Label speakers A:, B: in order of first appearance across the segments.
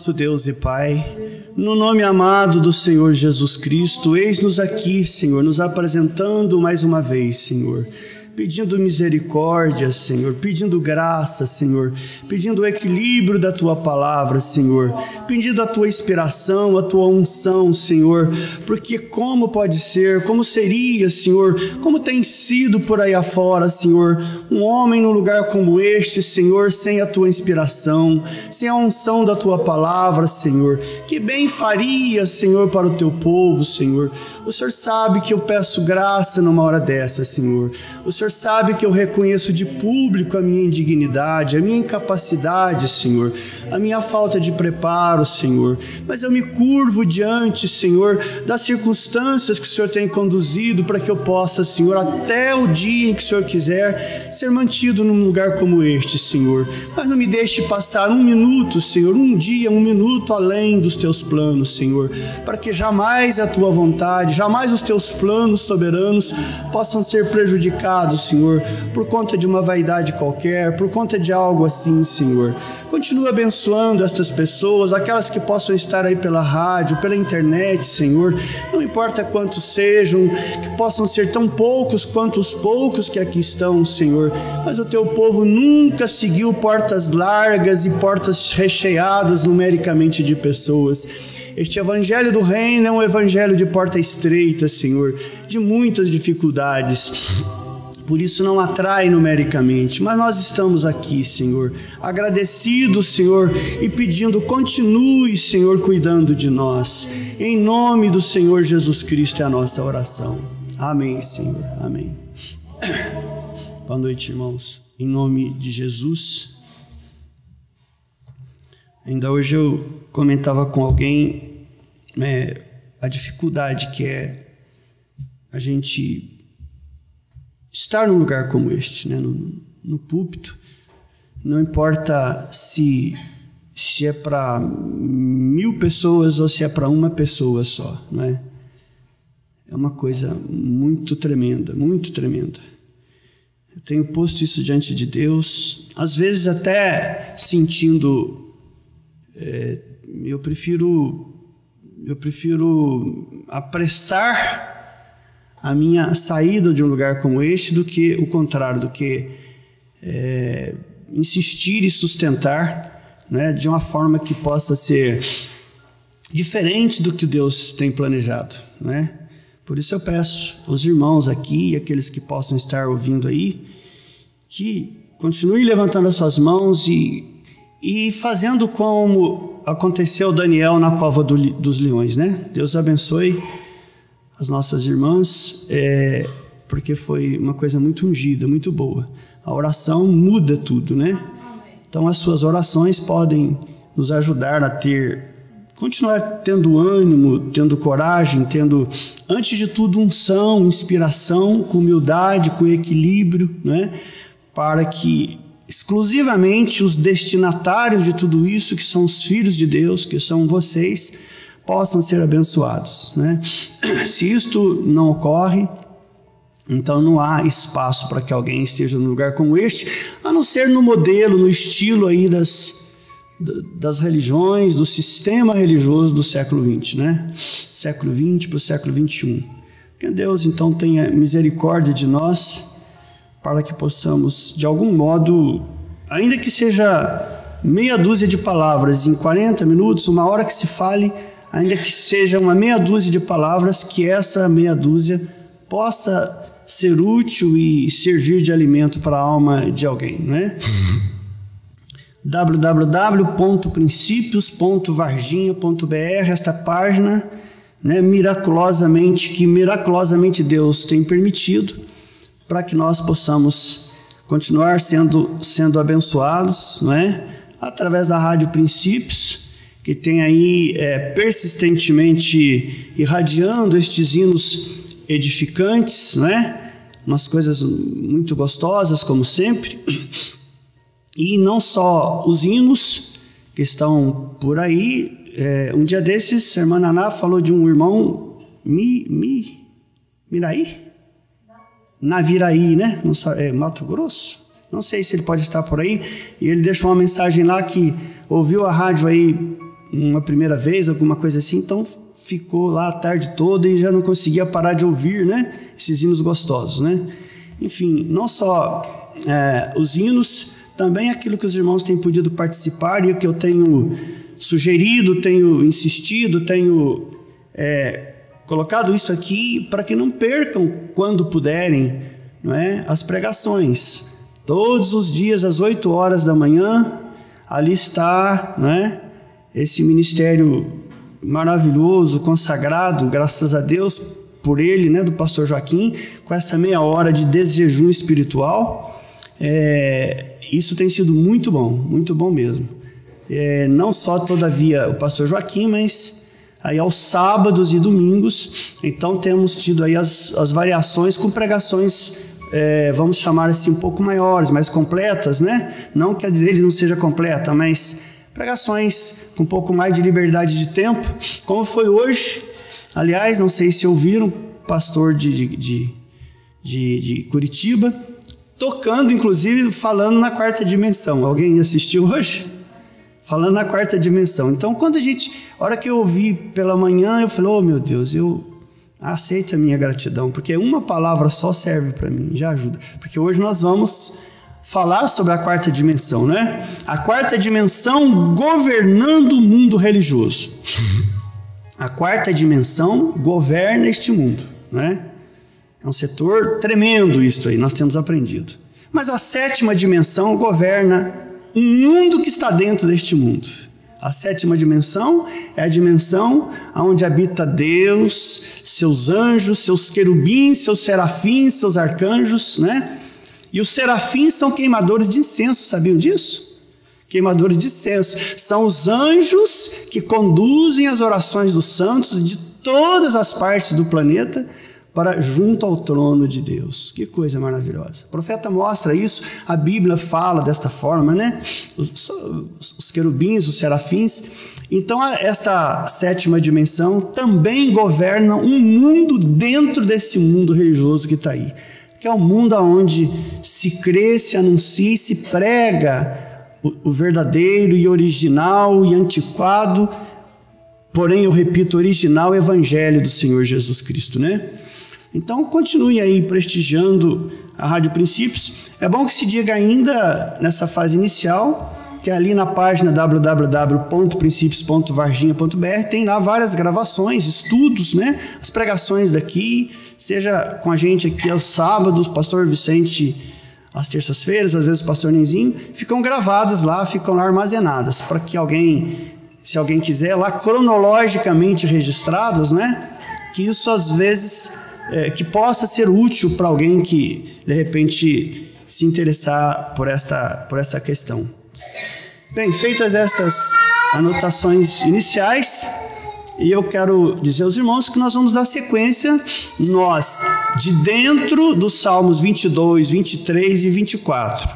A: nosso Deus e Pai, no nome amado do Senhor Jesus Cristo, eis-nos aqui, Senhor, nos apresentando mais uma vez, Senhor, pedindo misericórdia, Senhor, pedindo graça, Senhor, pedindo o equilíbrio da Tua palavra, Senhor, pedindo a Tua inspiração, a Tua unção, Senhor, porque como pode ser, como seria, Senhor, como tem sido por aí afora, Senhor, um homem num lugar como este, Senhor, sem a Tua inspiração, sem a unção da Tua palavra, Senhor, que bem faria, Senhor, para o Teu povo, Senhor. O Senhor sabe que eu peço graça numa hora dessa, Senhor. O Senhor sabe que eu reconheço de público a minha indignidade, a minha incapacidade, Senhor, a minha falta de preparo, Senhor. Mas eu me curvo diante, Senhor, das circunstâncias que o Senhor tem conduzido para que eu possa, Senhor, até o dia em que o Senhor quiser, ser mantido num lugar como este, Senhor. Mas não me deixe passar um minuto, Senhor, um dia, um minuto além dos Teus planos, Senhor, para que jamais a Tua vontade, jamais os Teus planos soberanos possam ser prejudicados, Senhor, por conta de uma vaidade qualquer, por conta de algo assim, Senhor. Continua abençoando estas pessoas, aquelas que possam estar aí pela rádio, pela internet, Senhor, não importa quantos sejam, que possam ser tão poucos quanto os poucos que aqui estão, Senhor, mas o Teu povo nunca seguiu portas largas e portas recheadas numericamente de pessoas. Este evangelho do reino é um evangelho de porta estreita, Senhor, de muitas dificuldades. Por isso não atrai numericamente, mas nós estamos aqui, Senhor, agradecidos, Senhor, e pedindo, continue, Senhor, cuidando de nós. Em nome do Senhor Jesus Cristo é a nossa oração. Amém, Senhor. Amém. Boa noite, irmãos. Em nome de Jesus. Ainda hoje eu comentava com alguém a dificuldade que é a gente estar num lugar como este, né? No púlpito. Não importa se é para 1000 pessoas ou se é para uma pessoa só, não é? É uma coisa muito tremenda, muito tremenda. Eu tenho posto isso diante de Deus, às vezes até sentindo... Eu prefiro apressar a minha saída de um lugar como este do que o contrário, do que insistir e sustentar, né, de uma forma que possa ser diferente do que Deus tem planejado, né? Por isso eu peço aos irmãos aqui e aqueles que possam estar ouvindo aí que continuem levantando as suas mãos e fazendo como aconteceu Daniel na cova dos leões, né? Deus abençoe as nossas irmãs, porque foi uma coisa muito ungida, muito boa. A oração muda tudo, né? Então as suas orações podem nos ajudar a continuar tendo ânimo, tendo coragem, tendo, antes de tudo, unção, inspiração, com humildade, com equilíbrio, né? Para que exclusivamente os destinatários de tudo isso, que são os filhos de Deus, que são vocês, possam ser abençoados, né? Se isto não ocorre, então não há espaço para que alguém esteja num lugar como este, a não ser no modelo, no estilo aí das religiões, do sistema religioso do século XX, né? Século XX para o século XXI. Que Deus então tenha misericórdia de nós, para que possamos, de algum modo, ainda que seja meia dúzia de palavras em 40 minutos, uma hora que se fale, ainda que seja uma meia dúzia de palavras, que essa meia dúzia possa ser útil e servir de alimento para a alma de alguém, né? www.principios.varginha.br, esta página, né, miraculosamente Deus tem permitido, para que nós possamos continuar sendo abençoados, não é? Através da Rádio Princípios, que tem aí persistentemente irradiando estes hinos edificantes, não é? Umas coisas muito gostosas, como sempre. E não só os hinos que estão por aí. Um dia desses, a irmã Naná falou de um irmão Miraí? Naviraí, né? Mato Grosso? Não sei se ele pode estar por aí. E ele deixou uma mensagem lá que ouviu a rádio aí uma primeira vez, alguma coisa assim, então ficou lá a tarde toda e já não conseguia parar de ouvir, né? Esses hinos gostosos, né? Enfim, não só os hinos, também aquilo que os irmãos têm podido participar e o que eu tenho sugerido, tenho insistido, tenho colocado isso aqui para que não percam, quando puderem, não é? As pregações. Todos os dias, às 8 horas da manhã, ali está, não é? Esse ministério maravilhoso, consagrado, graças a Deus, por ele, né, do pastor Joaquim, com essa meia hora de desjejum espiritual. Isso tem sido muito bom mesmo. Não só, todavia, o pastor Joaquim, mas aí aos sábados e domingos, então temos tido aí as variações com pregações, vamos chamar assim, um pouco maiores, mais completas, né? Não que a dele não seja completa, mas pregações com um pouco mais de liberdade de tempo, como foi hoje. Aliás, não sei se ouviram, pastor de Curitiba, tocando, inclusive, falando na quarta dimensão. Alguém assistiu hoje? Falando na quarta dimensão. Então, a hora que eu ouvi pela manhã, eu falei, oh meu Deus, aceita a minha gratidão, porque uma palavra só serve para mim, já ajuda. Porque hoje nós vamos falar sobre a quarta dimensão, né? A quarta dimensão governando o mundo religioso. A quarta dimensão governa este mundo, né? É um setor tremendo isso aí, nós temos aprendido. Mas a sétima dimensão governa um mundo que está dentro deste mundo. A sétima dimensão é a dimensão onde habita Deus, seus anjos, seus querubins, seus serafins, seus arcanjos, né? E os serafins são queimadores de incenso, sabiam disso? Queimadores de incenso. São os anjos que conduzem as orações dos santos de todas as partes do planeta para junto ao trono de Deus. Que coisa maravilhosa. O profeta mostra isso, a Bíblia fala desta forma, né? Os querubins, os serafins. Então, esta sétima dimensão também governa um mundo dentro desse mundo religioso que está aí, que é um mundo onde se crê, se anuncia e se prega o verdadeiro e original e antiquado, porém, eu repito, original evangelho do Senhor Jesus Cristo, né? Então, continue aí prestigiando a Rádio Princípios. É bom que se diga ainda, nessa fase inicial, que ali na página www.princípios.varginha.br tem lá várias gravações, estudos, né? As pregações daqui, seja com a gente aqui aos sábados, pastor Vicente às terças-feiras, às vezes o pastor Nenzinho, ficam gravadas lá, ficam lá armazenadas, para que alguém, se alguém quiser, lá cronologicamente registradas, né? Que isso às vezes que possa ser útil para alguém que de repente se interessar por esta questão. Bem, feitas essas anotações iniciais, e eu quero dizer aos irmãos que nós vamos dar sequência, nós, de dentro dos Salmos 22, 23 e 24,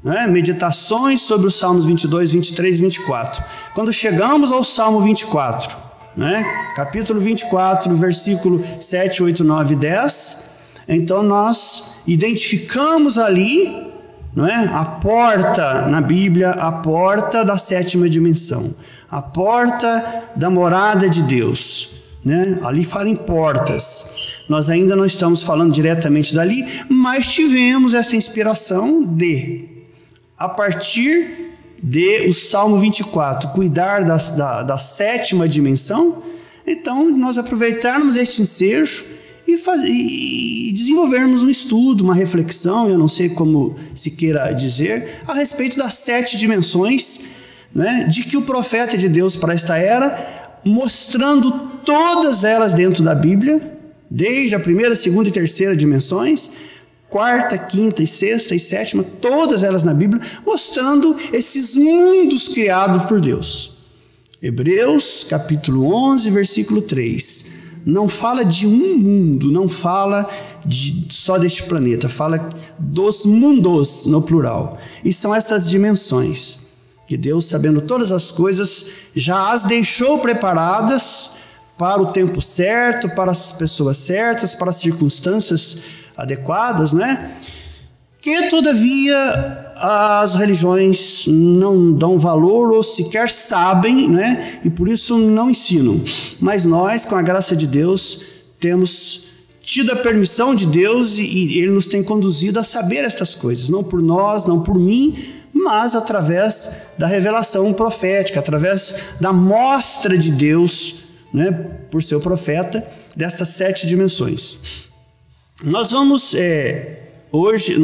A: né? Meditações sobre os Salmos 22, 23 e 24. Quando chegamos ao Salmo 24, né? Capítulo 24, versículo 7, 8, 9 e 10, então nós identificamos ali, não é? A porta na Bíblia, a porta da sétima dimensão, a porta da morada de Deus, né? Ali fala em portas. Nós ainda não estamos falando diretamente dali, mas tivemos essa inspiração a partir de o Salmo 24, cuidar da sétima dimensão. Então, nós aproveitarmos este ensejo e desenvolvermos um estudo, uma reflexão, eu não sei como se queira dizer, a respeito das 7 dimensões, né, de que o profeta de Deus para esta era, mostrando todas elas dentro da Bíblia, desde a primeira, segunda e terceira dimensões, quarta, quinta e sexta e sétima, todas elas na Bíblia, mostrando esses mundos criados por Deus. Hebreus, capítulo 11, versículo 3. Não fala de um mundo, não fala só deste planeta, fala dos mundos, no plural. E são essas dimensões que Deus, sabendo todas as coisas, já as deixou preparadas para o tempo certo, para as pessoas certas, para as circunstâncias adequadas, né? Que todavia as religiões não dão valor ou sequer sabem, né? E por isso não ensinam. Mas nós, com a graça de Deus, temos tido a permissão de Deus e Ele nos tem conduzido a saber estas coisas. Não por nós, não por mim, mas através da revelação profética, através da mostra de Deus, né? Por seu profeta, destas 7 dimensões. Nós vamos... Hoje,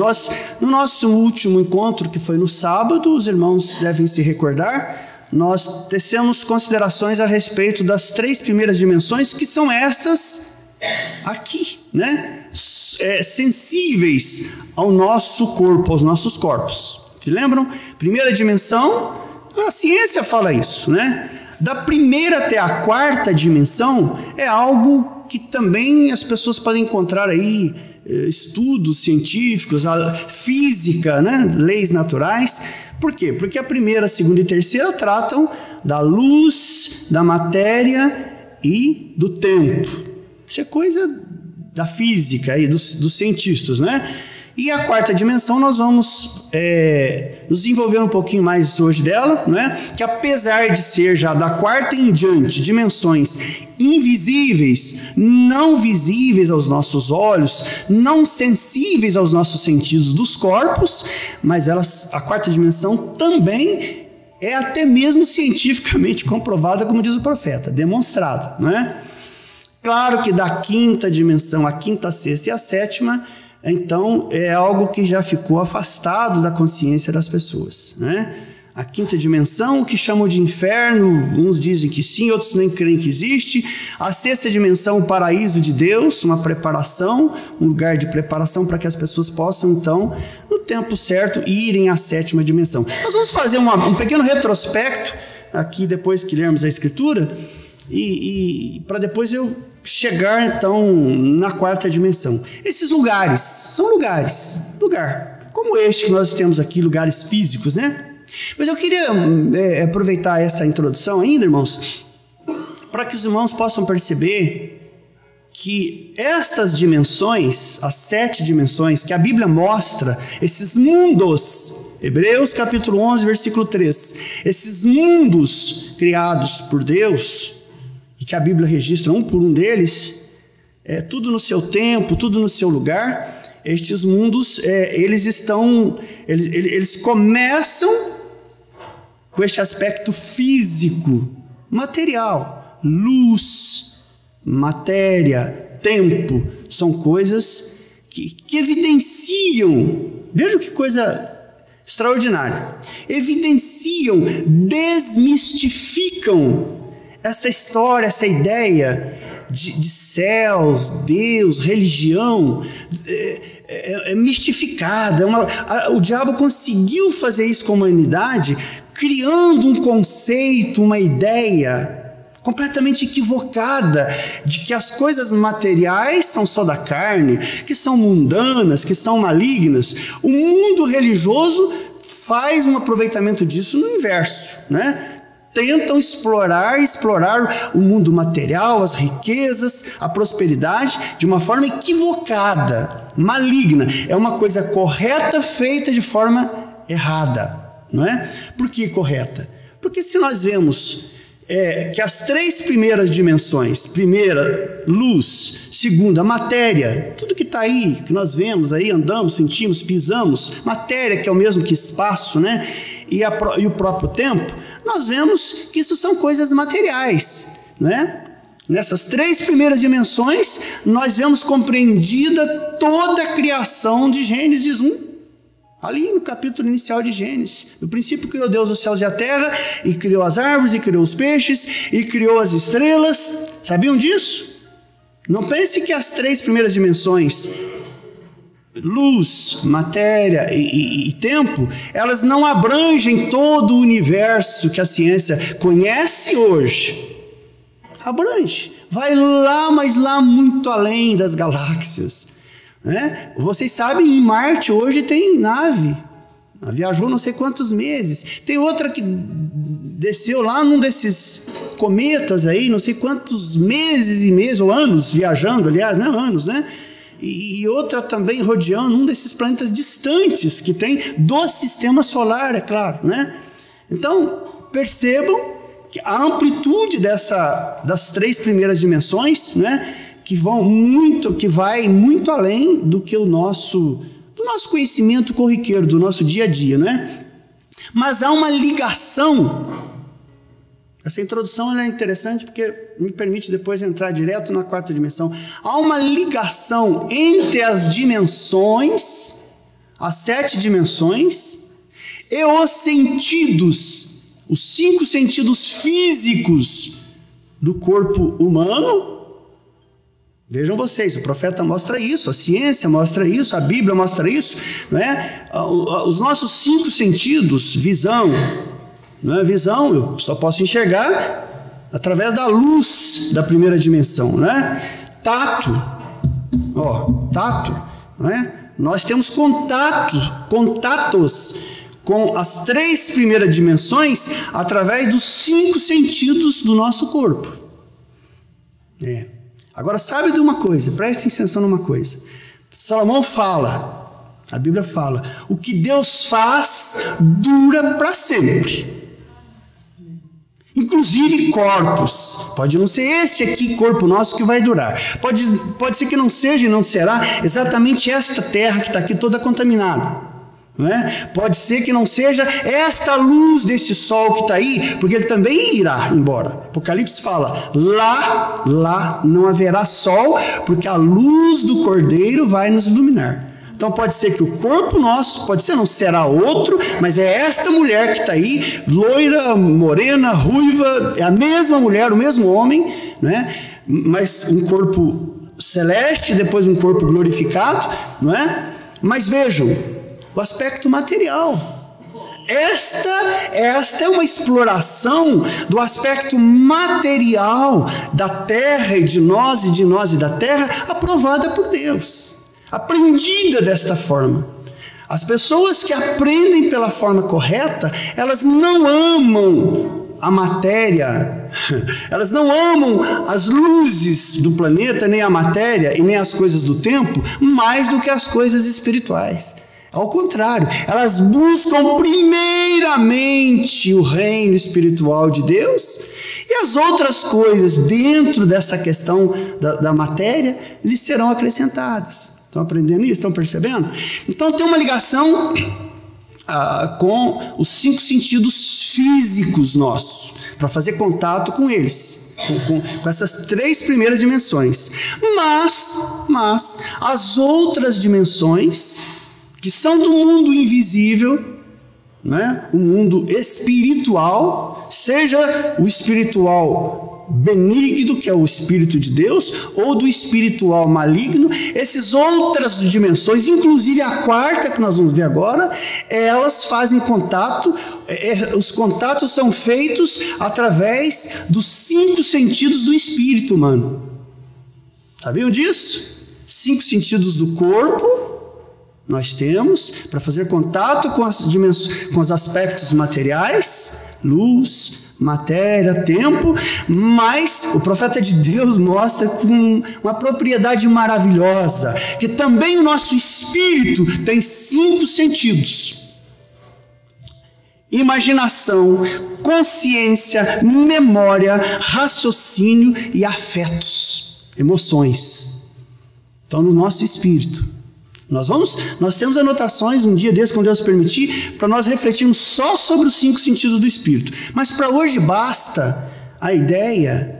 A: no nosso último encontro, que foi no sábado, os irmãos devem se recordar, nós tecemos considerações a respeito das 3 primeiras dimensões, que são essas aqui, né? Sensíveis ao nosso corpo, aos nossos corpos. Se lembram? Primeira dimensão, a ciência fala isso, né? Da primeira até a 4ª dimensão é algo que também as pessoas podem encontrar aí, estudos científicos, a física, né? Leis naturais. Por quê? Porque a primeira, segunda e terceira tratam da luz, da matéria e do tempo. Isso é coisa da física e dos cientistas, né? E a 4ª dimensão nós vamos nos envolver um pouquinho mais hoje dela, né? Que apesar de ser já da 4ª em diante dimensões invisíveis, não visíveis aos nossos olhos, não sensíveis aos nossos sentidos dos corpos, mas a 4ª dimensão também é até mesmo cientificamente comprovada, como diz o profeta, demonstrada, né? Claro que da 5ª dimensão, a 5ª, a 6ª e a 7ª, então é algo que já ficou afastado da consciência das pessoas, né? A 5ª dimensão, o que chamam de inferno, uns dizem que sim, outros nem creem que existe. A 6ª dimensão, o paraíso de Deus, uma preparação, um lugar de preparação para que as pessoas possam, então, no tempo certo, irem à 7ª dimensão. Nós vamos fazer um pequeno retrospecto, aqui depois que lermos a Escritura, e para depois eu chegar, então, na 4ª dimensão. Esses lugares, são lugar como este que nós temos aqui, lugares físicos, né? Mas eu queria aproveitar essa introdução ainda, irmãos, para que os irmãos possam perceber que essas dimensões, as 7 dimensões que a Bíblia mostra, esses mundos, Hebreus capítulo 11, versículo 3, esses mundos criados por Deus, e que a Bíblia registra um por um deles, tudo no seu tempo, tudo no seu lugar. Estes mundos, eles começam com este aspecto físico, material, luz, matéria, tempo, são coisas que evidenciam, veja que coisa extraordinária, evidenciam, desmistificam essa história, essa ideia de céus, Deus, religião, mistificada. O diabo conseguiu fazer isso com a humanidade, criando um conceito, uma ideia completamente equivocada de que as coisas materiais são só da carne, que são mundanas, que são malignas. O mundo religioso faz um aproveitamento disso no inverso, né? Tentam explorar o mundo material, as riquezas, a prosperidade, de uma forma equivocada, maligna. É uma coisa correta feita de forma errada, não é? Por que correta? Porque se nós vemos que as 3 primeiras dimensões, primeira, luz, segunda, matéria, tudo que está aí, que nós vemos aí, andamos, sentimos, pisamos, matéria que é o mesmo que espaço, né? E o próprio tempo, nós vemos que isso são coisas materiais, né? Nessas 3 primeiras dimensões, nós vemos compreendida toda a criação de Gênesis 1, ali no capítulo inicial de Gênesis. No princípio criou Deus os céus e a terra, e criou as árvores, e criou os peixes, e criou as estrelas. Sabiam disso? Não pense que as 3 primeiras dimensões, luz, matéria e tempo, elas não abrangem todo o universo que a ciência conhece hoje. Abrange, vai lá, mas lá muito além das galáxias, né? Vocês sabem, em Marte hoje tem nave, viajou não sei quantos meses, tem outra que desceu lá num desses cometas aí, não sei quantos meses e meses, ou anos viajando, aliás, não, anos, né? e outra também rodeando um desses planetas distantes que tem do sistema solar, é claro, né? Então, percebam que a amplitude das 3 primeiras dimensões, né, que vai muito além do que do nosso conhecimento corriqueiro, do nosso dia a dia, né? Mas há uma ligação. Essa introdução é interessante porque me permite depois entrar direto na 4ª dimensão. Há uma ligação entre as dimensões, as 7 dimensões, e os sentidos, os 5 sentidos físicos do corpo humano. Vejam vocês, o profeta mostra isso, a ciência mostra isso, a Bíblia mostra isso, não é? Os nossos 5 sentidos, visão, não é? Visão, eu só posso enxergar através da luz da 1ª dimensão, né? Tato, tato, não é? Nós temos contatos com as 3 primeiras dimensões através dos 5 sentidos do nosso corpo. Agora, sabe de uma coisa, preste atenção numa coisa. Salomão fala, a Bíblia fala, o que Deus faz dura para sempre. Inclusive corpos. Pode não ser este aqui corpo nosso que vai durar. Pode ser que não seja e não será exatamente esta terra que está aqui toda contaminada. Não é? Pode ser que não seja esta luz deste sol que está aí, porque ele também irá embora. Apocalipse fala, lá não haverá sol, porque a luz do Cordeiro vai nos iluminar. Então pode ser que o corpo nosso, pode ser, não será outro, mas é esta mulher que está aí, loira, morena, ruiva, é a mesma mulher, o mesmo homem, né? Mas um corpo celeste, depois um corpo glorificado, não é? Mas vejam, o aspecto material. Esta é uma exploração do aspecto material da terra e de nós e da terra, aprovada por Deus, aprendida desta forma. As pessoas que aprendem pela forma correta, elas não amam a matéria, elas não amam as luzes do planeta, nem a matéria e nem as coisas do tempo, mais do que as coisas espirituais. Ao contrário, elas buscam primeiramente o reino espiritual de Deus, e as outras coisas dentro dessa questão da matéria lhes serão acrescentadas. Estão aprendendo isso? Estão percebendo? Então tem uma ligação com os 5 sentidos físicos nossos, para fazer contato com eles, com essas 3 primeiras dimensões. Mas as outras dimensões, que são do mundo invisível, né? O mundo espiritual, seja o espiritual benigno, que é o Espírito de Deus, ou do espiritual maligno, essas outras dimensões, inclusive a 4ª que nós vamos ver agora, elas fazem contato, os contatos são feitos através dos 5 sentidos do espírito humano. Sabiam disso? 5 sentidos do corpo nós temos para fazer contato com as dimensões, com os aspectos materiais, luz, matéria, tempo, mas o profeta de Deus mostra com uma propriedade maravilhosa, que também o nosso espírito tem 5 sentidos: imaginação, consciência, memória, raciocínio e afetos, emoções. Então, no nosso espírito. Nós temos anotações um dia desse, quando Deus permitir, para nós refletirmos só sobre os 5 sentidos do Espírito. Mas para hoje basta a ideia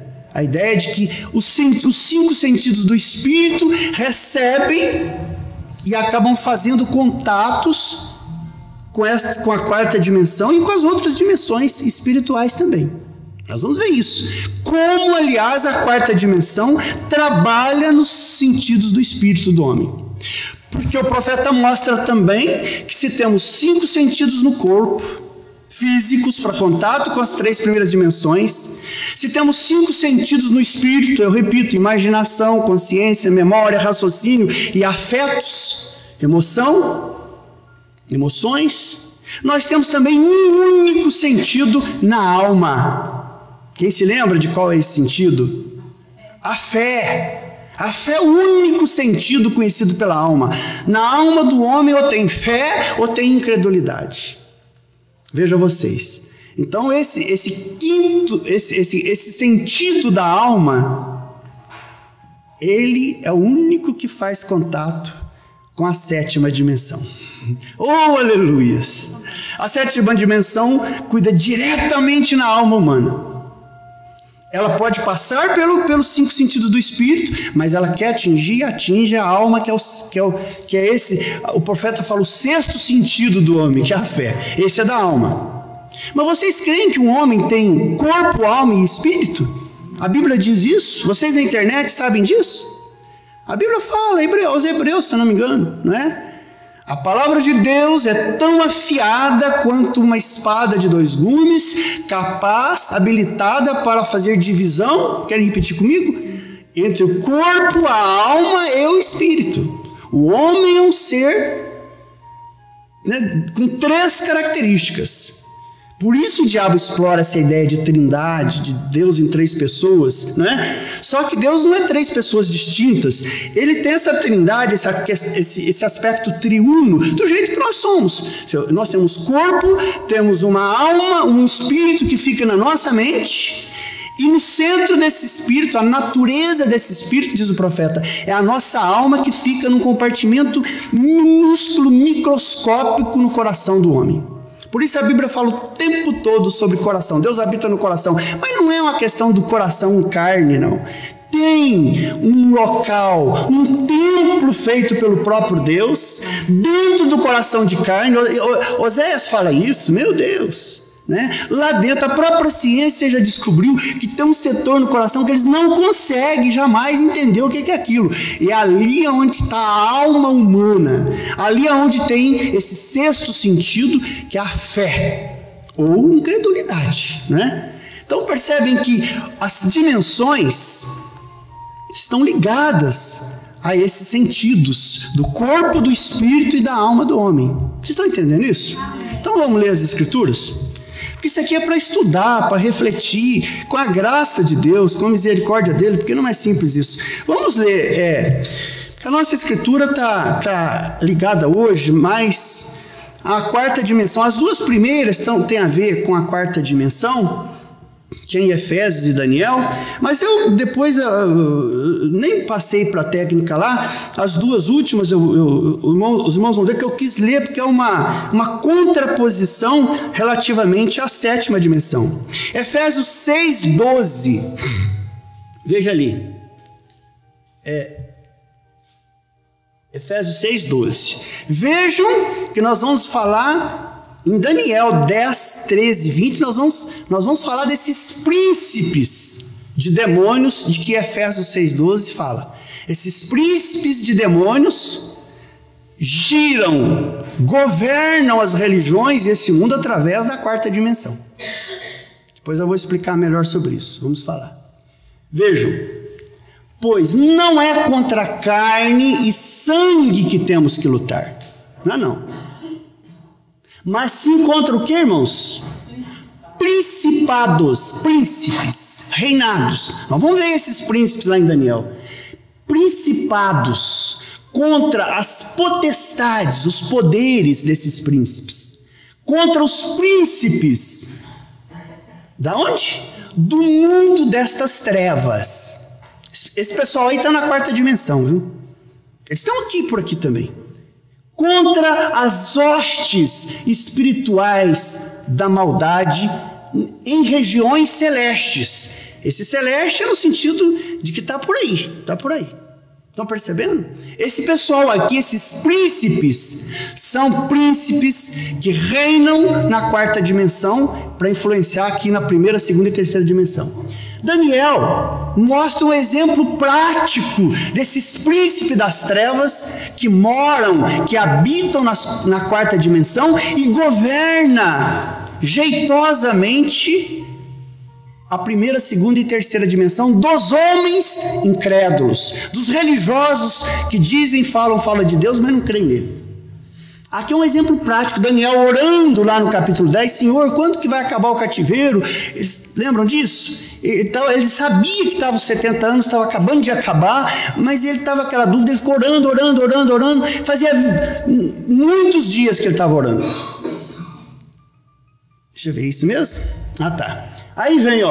A: de que os 5 sentidos do Espírito recebem e acabam fazendo contatos com a 4ª dimensão e com as outras dimensões espirituais também. Nós vamos ver isso. Como, aliás, a 4ª dimensão trabalha nos sentidos do Espírito do homem. Porque o profeta mostra também que se temos 5 sentidos no corpo, físicos para contato com as 3 primeiras dimensões, se temos 5 sentidos no espírito, eu repito, imaginação, consciência, memória, raciocínio e afetos, emoções, nós temos também um único sentido na alma. Quem se lembra de qual é esse sentido? A fé. A fé é o único sentido conhecido pela alma. Na alma do homem ou tem fé ou tem incredulidade. Veja vocês. Então esse sentido da alma, ele é o único que faz contato com a sétima dimensão. Oh, aleluias! A sétima dimensão cuida diretamente na alma humana. Ela pode passar pelos 5 sentidos do espírito, mas ela quer atinge a alma, que é esse, o profeta fala, o 6º sentido do homem, que é a fé. Esse é da alma. Mas vocês creem que um homem tem corpo, alma e espírito? A Bíblia diz isso? Vocês na internet sabem disso? A Bíblia fala, aos Hebreus, se eu não me engano, não é? A palavra de Deus é tão afiada quanto uma espada de 2 gumes, capaz, habilitada para fazer divisão, querem repetir comigo? Entre o corpo, a alma e o espírito. O homem é um ser, né, com 3 características. Por isso o diabo explora essa ideia de trindade, de Deus em 3 pessoas, né? Só que Deus não é 3 pessoas distintas. Ele tem essa trindade, esse aspecto triuno, do jeito que nós somos. Nós temos corpo, temos uma alma, um espírito que fica na nossa mente, e no centro desse espírito, a natureza desse espírito, diz o profeta, é a nossa alma que fica num compartimento minúsculo, microscópico no coração do homem. Por isso a Bíblia fala o tempo todo sobre coração. Deus habita no coração. Mas não é uma questão do coração carne, não. Tem um local, um templo feito pelo próprio Deus, dentro do coração de carne. Oséias fala isso, meu Deus. Né? Lá dentro, a própria ciência já descobriu que tem um setor no coração que eles não conseguem jamais entender o que é aquilo. E ali é onde está a alma humana, ali é onde tem esse 6º sentido, que é a fé ou incredulidade. Né? Então percebem que as dimensões estão ligadas a esses sentidos do corpo, do espírito e da alma do homem. Vocês estão entendendo isso? Então vamos ler as Escrituras? Porque isso aqui é para estudar, para refletir, com a graça de Deus, com a misericórdia dele, porque não é simples isso. Vamos ler, a nossa escritura está ligada hoje mais à 4ª dimensão. As 2 primeiras têm a ver com a 4ª dimensão, que é em Efésios e Daniel, mas eu depois nem passei para a técnica lá. As 2 últimas os irmãos vão ver que eu quis ler porque é uma contraposição relativamente à 7ª dimensão. Efésios 6:12, veja ali, Efésios 6:12. Vejam que nós vamos falar em Daniel 10, 13, 20, nós vamos falar desses príncipes de demônios de que Efésios 6:12 fala. Esses príncipes de demônios giram, governam as religiões e esse mundo através da 4ª dimensão. Depois eu vou explicar melhor sobre isso. Vamos falar. Vejam, pois não é contra carne e sangue que temos que lutar. Não. Mas sim contra o que, irmãos? Principados, príncipes, reinados. Nós vamos ver esses príncipes lá em Daniel. Principados, contra as potestades, os poderes desses príncipes. Contra os príncipes. Da onde? Do mundo destas trevas. Esse pessoal aí está na 4ª dimensão, viu? Eles estão por aqui também. Contra as hostes espirituais da maldade em regiões celestes. Esse celeste é no sentido de que está por aí. Estão percebendo? Esse pessoal aqui, esses príncipes, são príncipes que reinam na 4ª dimensão para influenciar aqui na 1ª, 2ª e 3ª dimensão. Daniel mostra um exemplo prático desses príncipes das trevas que moram, que habitam na 4ª dimensão e governa jeitosamente a 1ª, 2ª e 3ª dimensão dos homens incrédulos, dos religiosos que dizem, falam de Deus, mas não creem nele. Aqui é um exemplo prático, Daniel orando lá no capítulo 10, Senhor, quando que vai acabar o cativeiro? Eles lembram disso? Então, ele sabia que estava os 70 anos, estava acabando de acabar, mas ele estava aquela dúvida, ele ficou orando, fazia muitos dias que ele estava orando. Deixa eu ver, isso mesmo? Ah, tá. Aí vem,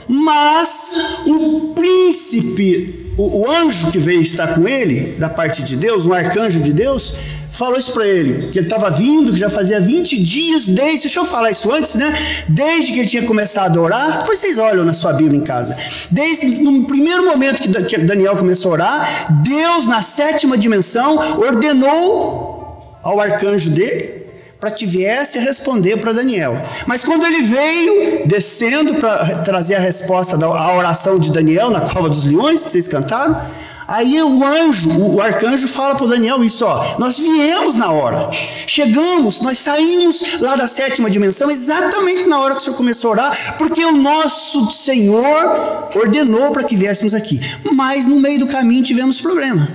A: mas o príncipe, o anjo que veio estar com ele, da parte de Deus, um arcanjo de Deus, falou isso para ele, que ele estava vindo, que já fazia 20 dias deixa eu falar isso antes, né? Desde que ele tinha começado a orar, depois vocês olham na sua Bíblia em casa, desde no primeiro momento que Daniel começou a orar, Deus na 7ª dimensão ordenou ao arcanjo dele para que viesse a responder para Daniel. Mas quando ele veio descendo para trazer a resposta à oração de Daniel na cova dos leões, que vocês cantaram, aí o arcanjo fala para o Daniel isso, nós viemos na hora, chegamos, nós saímos lá da 7ª dimensão, exatamente na hora que o Senhor começou a orar, porque o nosso Senhor ordenou para que viéssemos aqui, mas no meio do caminho tivemos problema.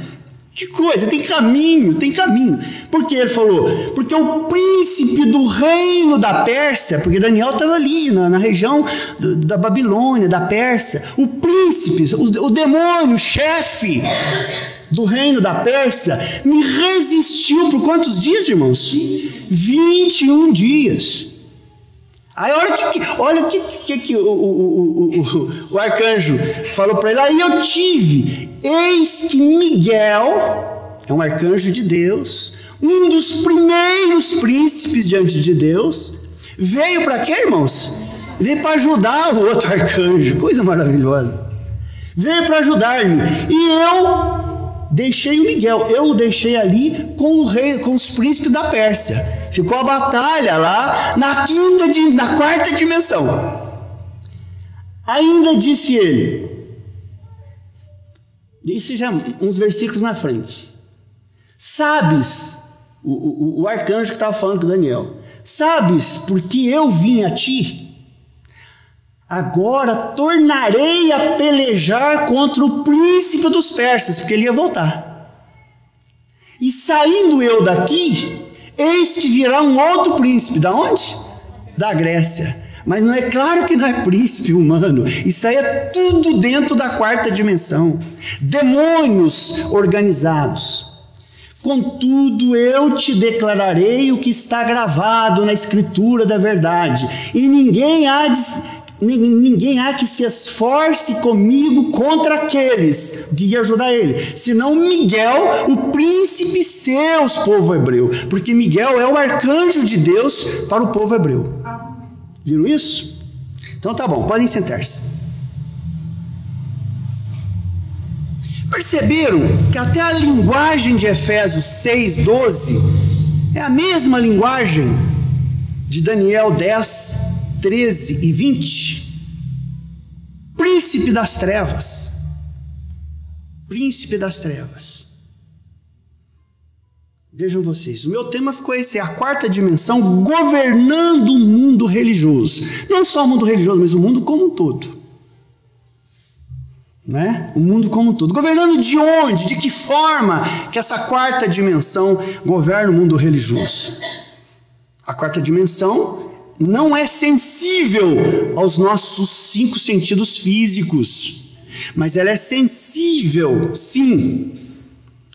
A: Que coisa, tem caminho. Por que ele falou? Porque o príncipe do reino da Pérsia, porque Daniel estava ali na região da Babilônia, da Pérsia, o príncipe, o demônio, o chefe do reino da Pérsia, me resistiu por quantos dias, irmãos? 21 dias. Aí olha o que o arcanjo falou para ele. Aí eu tive, eis que Miguel, é um arcanjo de Deus, um dos primeiros príncipes diante de Deus, veio para quê, irmãos? Veio para ajudar o outro arcanjo, coisa maravilhosa. Veio para ajudar-me. E eu deixei o Miguel, eu o deixei ali com o rei, com os príncipes da Pérsia. Ficou a batalha lá na 4ª dimensão. Ainda disse ele, isso já uns versículos na frente, sabes, o arcanjo que estava falando com Daniel, sabes porque eu vim a ti? Agora tornarei a pelejar contra o príncipe dos persas, porque ele ia voltar. E saindo eu daqui, eis que virá um outro príncipe. Da onde? Da Grécia. Mas não é claro que não é príncipe humano. Isso aí é tudo dentro da 4ª dimensão. Demônios organizados. Contudo, eu te declararei o que está gravado na escritura da verdade. E ninguém há que se esforce comigo contra aqueles que iam ajudar ele, senão Miguel, o príncipe seus, povo hebreu, porque Miguel é o arcanjo de Deus para o povo hebreu. Viram isso? Então tá bom, podem sentar-se. Perceberam que até a linguagem de Efésios 6:12 é a mesma linguagem de Daniel 10, 13 e 20, príncipe das trevas, vejam vocês, o meu tema ficou esse, a 4ª dimensão governando o mundo religioso, não só o mundo religioso, mas o mundo como um todo, né? O mundo como um todo, governando de onde, de que forma que essa 4ª dimensão governa o mundo religioso? A 4ª dimensão não é sensível aos nossos 5 sentidos físicos, mas ela é sensível, sim,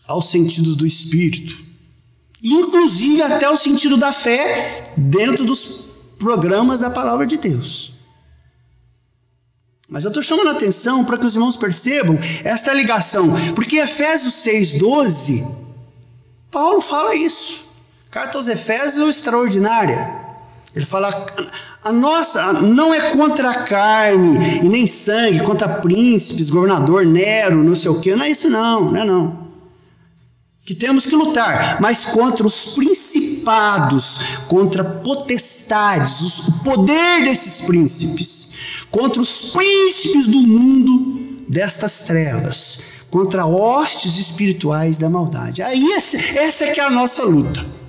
A: aos sentidos do espírito, inclusive até o sentido da fé dentro dos programas da palavra de Deus. Mas eu estou chamando a atenção para que os irmãos percebam essa ligação, porque Efésios 6:12, Paulo fala isso, carta aos Efésios é extraordinária. Ele fala, a nossa não é contra a carne e nem sangue, contra príncipes, governador, Nero, não sei o que, não é isso não. Que temos que lutar, mas contra os principados, contra potestades, o poder desses príncipes, contra os príncipes do mundo destas trevas, contra hostes espirituais da maldade. Aí essa é que é a nossa luta.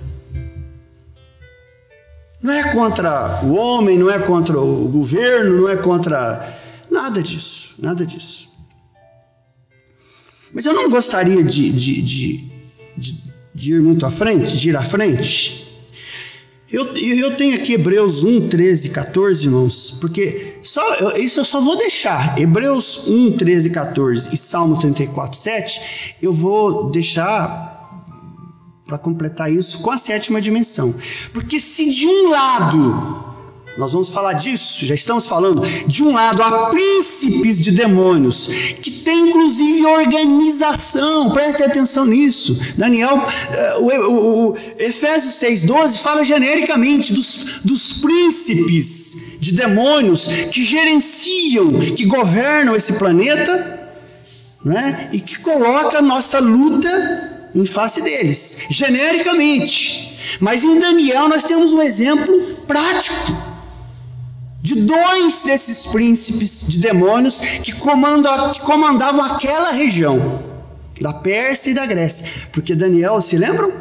A: Não é contra o homem, não é contra o governo, não é contra nada disso. Mas eu não gostaria de de ir muito à frente, de ir à frente? Eu tenho aqui Hebreus 1, 13 e 14, irmãos, porque isso eu só vou deixar. Hebreus 1, 13 e 14 e Salmo 34, 7, eu vou deixar para completar isso com a 7ª dimensão. Porque se de um lado, nós vamos falar disso, já estamos falando, de um lado há príncipes de demônios, que tem inclusive organização, preste atenção nisso. Daniel, o Efésios 6,12 fala genericamente dos príncipes de demônios que gerenciam, que governam esse planeta, né? E que coloca a nossa luta em face deles, genericamente. Mas em Daniel nós temos um exemplo prático de 2 desses príncipes de demônios que comandavam aquela região, da Pérsia e da Grécia. Porque Daniel, se lembram?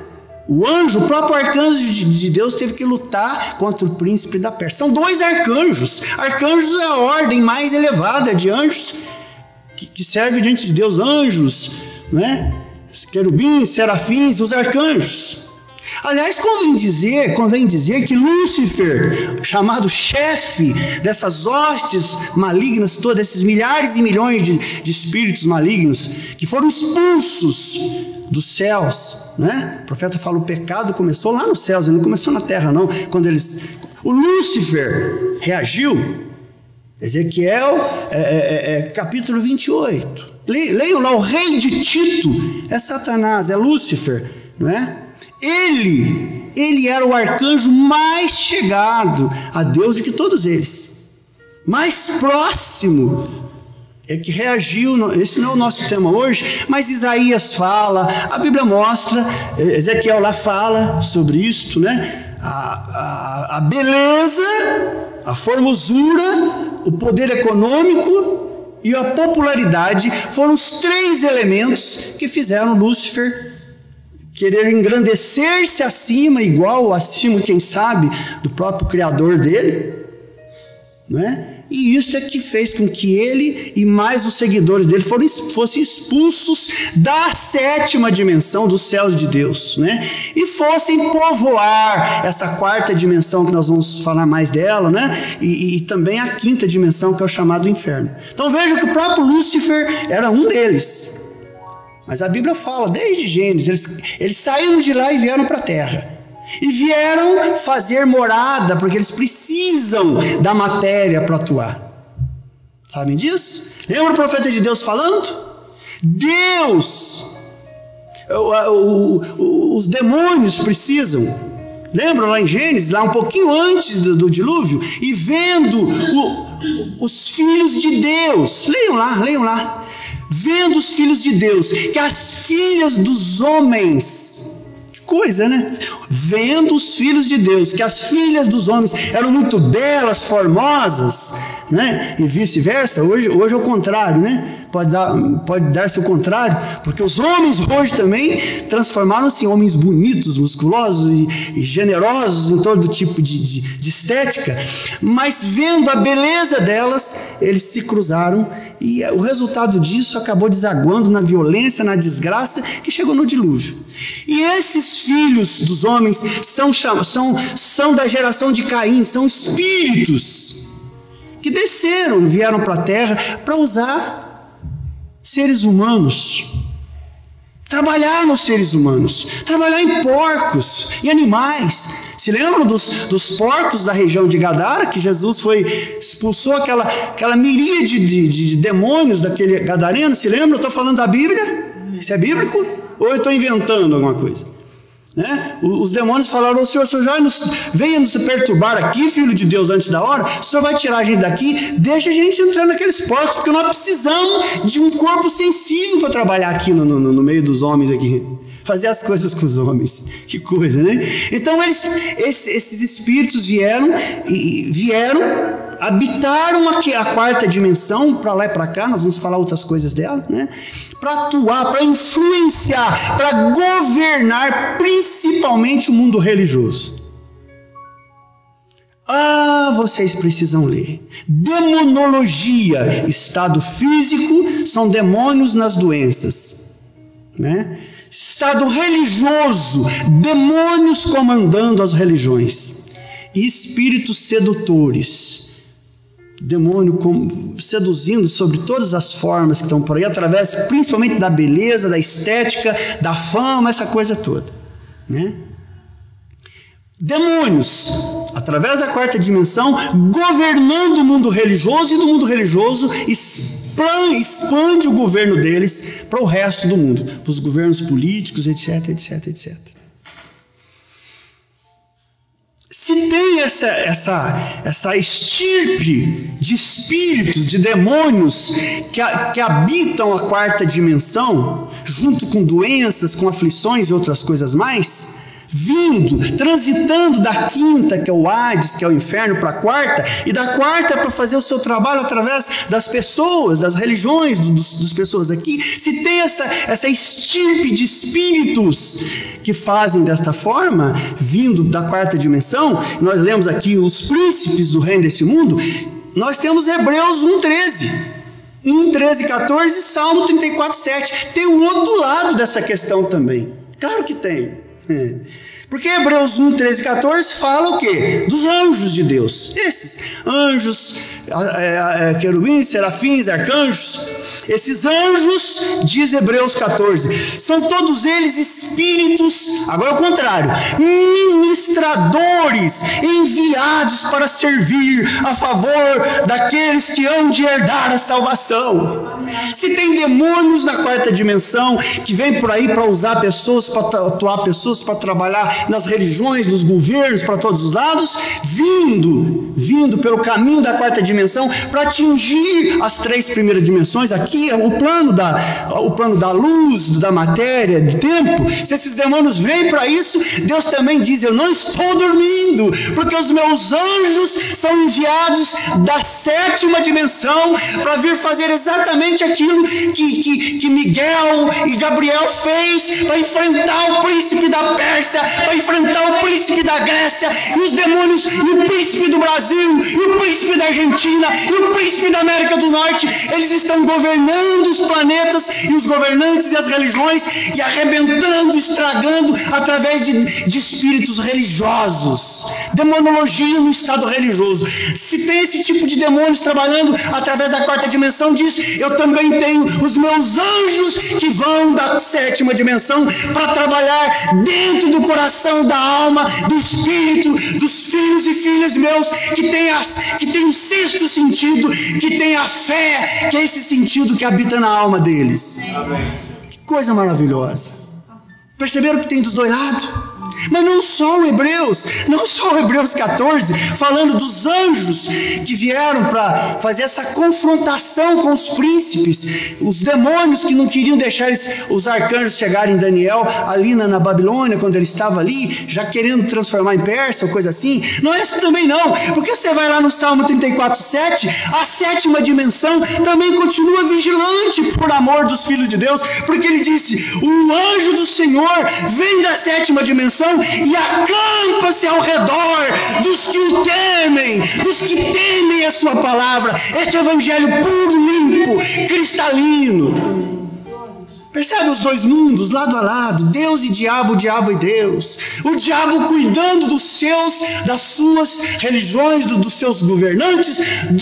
A: O próprio arcanjo de Deus teve que lutar contra o príncipe da Pérsia. São 2 arcanjos. Arcanjos é a ordem mais elevada de anjos que serve diante de Deus. Anjos, né? Querubins, serafins, os arcanjos. Aliás, convém dizer que Lúcifer, chamado chefe dessas hostes malignas todas, esses milhares e milhões de espíritos malignos que foram expulsos dos céus, né? O profeta fala, o pecado começou lá nos céus, ele não começou na terra não. O Lúcifer reagiu. Ezequiel capítulo 28. Leiam lá, o rei de Tito é Satanás, é Lúcifer, não é? Ele era o arcanjo mais chegado a Deus do que todos eles, mais próximo, é que reagiu. Esse não é o nosso tema hoje, mas Isaías fala, a Bíblia mostra, Ezequiel lá fala sobre isto, né? A beleza, a formosura, o poder econômico e a popularidade foram os 3 elementos que fizeram Lúcifer querer engrandecer-se acima, igual ou acima, quem sabe, do próprio Criador dele, não é? E isso é que fez com que ele e mais os seguidores dele fossem expulsos da 7ª dimensão dos céus de Deus, né? E fossem povoar essa 4ª dimensão, que nós vamos falar mais dela, né? E também a 5ª dimensão, que é o chamado inferno. Então vejam que o próprio Lúcifer era um deles. Mas a Bíblia fala, desde Gênesis, eles saíram de lá e vieram para a terra. E vieram fazer morada, porque eles precisam da matéria para atuar. Sabem disso? Lembra o profeta de Deus falando? Deus, os demônios precisam. Lembram lá em Gênesis, lá um pouquinho antes do dilúvio? E vendo os filhos de Deus, leiam lá. Vendo os filhos de Deus, que as filhas dos homens, que coisa, né? Vendo os filhos de Deus, que as filhas dos homens eram muito belas, formosas, né? E vice-versa, hoje é o contrário, né? Pode dar-se o contrário, porque os homens hoje também transformaram-se em homens bonitos, musculosos e generosos em todo tipo de estética, mas vendo a beleza delas, eles se cruzaram e o resultado disso acabou desaguando na violência, na desgraça que chegou no dilúvio. E esses filhos dos homens são da geração de Caim, são espíritos que vieram para a terra para usar seres humanos, trabalhar nos seres humanos, trabalhar em porcos, em animais. Se lembram dos porcos da região de Gadara, que Jesus expulsou aquela miríade de demônios daquele gadareno? Se lembram? Eu estou falando da Bíblia? Isso é bíblico? Ou eu estou inventando alguma coisa? Né? Os demônios falaram, o senhor já venha nos perturbar aqui, filho de Deus, antes da hora. O senhor vai tirar a gente daqui, deixa a gente entrar naqueles porcos, porque nós precisamos de um corpo sensível para trabalhar aqui no meio dos homens aqui, fazer as coisas com os homens. Que coisa, né? Então esses espíritos vieram, habitaram aqui a 4ª dimensão, para lá e para cá. Nós vamos falar outras coisas dela, né? Para atuar, para influenciar, para governar principalmente o mundo religioso. Vocês precisam ler. Demonologia, estado físico, são demônios nas doenças, né? estado religioso, demônios comandando as religiões, e espíritos sedutores, demônio seduzindo sobre todas as formas que estão por aí, através principalmente da beleza, da estética, da fama, essa coisa toda, né? Demônios, através da quarta dimensão, governando o mundo religioso, e do mundo religioso expande o governo deles para o resto do mundo, para os governos políticos, etc, etc, etc. Se tem essa estirpe de espíritos, de demônios que habitam a quarta dimensão, junto com doenças, com aflições e outras coisas mais, transitando da quinta, que é o Hades, que é o inferno, para a quarta, e da quarta para fazer o seu trabalho através das pessoas, das religiões, das pessoas aqui, se tem essa estirpe de espíritos que fazem desta forma, vindo da quarta dimensão. Nós lemos aqui os príncipes do reino desse mundo, nós temos Hebreus 1:13, 1:13, 14, Salmo 34, 7. Tem um outro lado dessa questão também, claro que tem. Porque Hebreus 1, 13 e 14 fala o quê? Dos anjos de Deus. Esses anjos, querubins, serafins, arcanjos. Esses anjos, diz Hebreus 14, são todos eles espíritos, agora é o contrário, ministradores, enviados para servir a favor daqueles que hão de herdar a salvação. Se tem demônios na quarta dimensão que vêm por aí para usar pessoas, para atuar pessoas, para trabalhar nas religiões, nos governos, para todos os lados, vindo pelo caminho da quarta dimensão para atingir as três primeiras dimensões. Aqui é o plano da luz, da matéria, do tempo. Se esses demônios vêm para isso, Deus também diz: eu não estou dormindo, porque os meus anjos são enviados da sétima dimensão para vir fazer exatamente aquilo que Miguel e Gabriel fez, para enfrentar o príncipe da Pérsia, para enfrentar o príncipe da Grécia, e os demônios, e o príncipe do Brasil, e o príncipe da Argentina, e o príncipe da América do Norte. Eles estão governando os planetas e os governantes e as religiões, e arrebentando, estragando através de espíritos religiosos, demonologia no estado religioso. Se tem esse tipo de demônios trabalhando através da quarta dimensão, diz: eu também tenho os meus anjos que vão da sétima dimensão para trabalhar dentro do coração, da alma, do espírito, dos filhos e filhas meus que tem o sexto sentido, que tem a fé, que é esse sentido que habita na alma deles. Que coisa maravilhosa. Perceberam que tem dos dois lados? Mas não só o Hebreus 14, falando dos anjos que vieram para fazer essa confrontação com os príncipes, os demônios que não queriam deixar os arcanjos chegarem em Daniel, ali na Babilônia, quando ele estava ali, já querendo transformar em Pérsia, ou coisa assim. Não é isso também não, porque você vai lá no Salmo 34, 7, a sétima dimensão também continua vigilante por amor dos filhos de Deus, porque ele disse: o anjo do Senhor vem da sétima dimensão e acampa-se ao redor dos que o temem, dos que temem a sua palavra. Este evangelho puro, limpo, cristalino. Percebe os dois mundos lado a lado, Deus e diabo, o diabo e Deus. O diabo cuidando das suas religiões, dos seus governantes,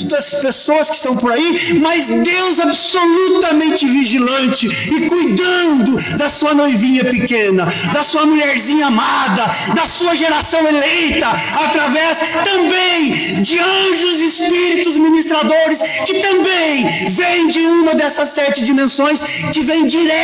A: das pessoas que estão por aí, mas Deus absolutamente vigilante e cuidando da sua noivinha pequena, da sua mulherzinha amada, da sua geração eleita, através também de anjos e espíritos ministradores que também vêm de uma dessas 7 dimensões, que vem diretamente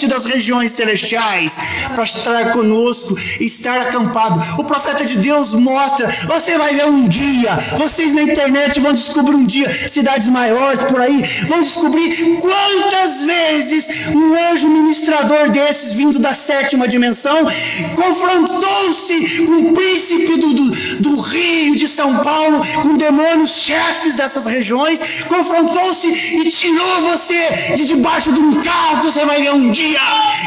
A: das regiões celestiais para estar conosco e estar acampado. O profeta de Deus mostra, você vai ver um dia, vocês na internet vão descobrir um dia, cidades maiores por aí, vão descobrir quantas vezes um anjo ministrador desses, vindo da 7ª dimensão, confrontou-se com o príncipe do Rio, de São Paulo, com demônios chefes dessas regiões, confrontou-se e tirou você de debaixo de um carro, que você vai ver um dia,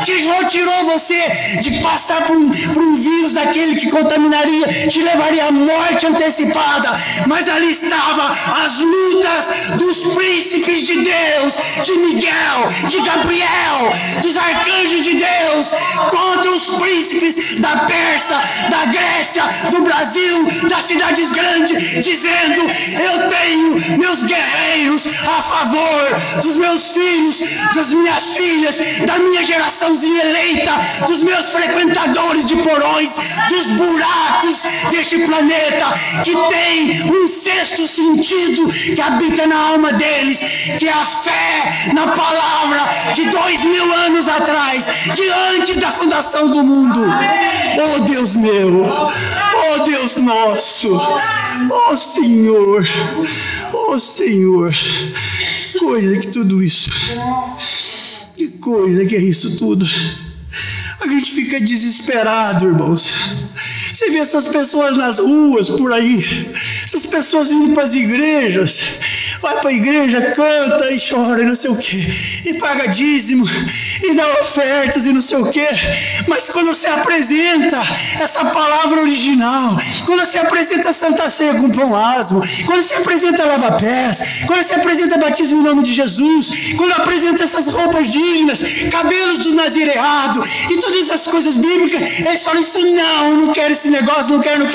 A: que tirou você de passar por um vírus daquele que contaminaria, te levaria à morte antecipada, mas ali estava as lutas dos príncipes de Deus, de Miguel, de Gabriel, dos arcanjos de Deus, Deus contra os príncipes da Pérsia, da Grécia, do Brasil, das cidades grandes, dizendo: eu tenho meus guerreiros a favor dos meus filhos, das minhas filhas, da minha geraçãozinha eleita, dos meus frequentadores de porões, dos buracos deste planeta, que tem um sexto sentido que habita na alma deles, que é a fé na palavra de 2000 anos atrás, de antes da fundação do mundo. Oh Deus meu, oh Deus nosso, oh Senhor, oh Senhor, coisa que tudo isso, que coisa que é isso tudo. A gente fica desesperado, irmãos. Você vê essas pessoas nas ruas por aí, essas pessoas indo para as igrejas, vai para a igreja, canta e chora e não sei o que, e paga dízimo, e dá ofertas e não sei o que, mas quando você apresenta essa palavra original, quando você apresenta a Santa Ceia com pão asmo, quando você apresenta lava-pés, quando você apresenta batismo em nome de Jesus, quando apresenta essas roupas dignas, cabelos do nazireado e todas essas coisas bíblicas, eles falam: isso não, eu não quero esse negócio, não quero.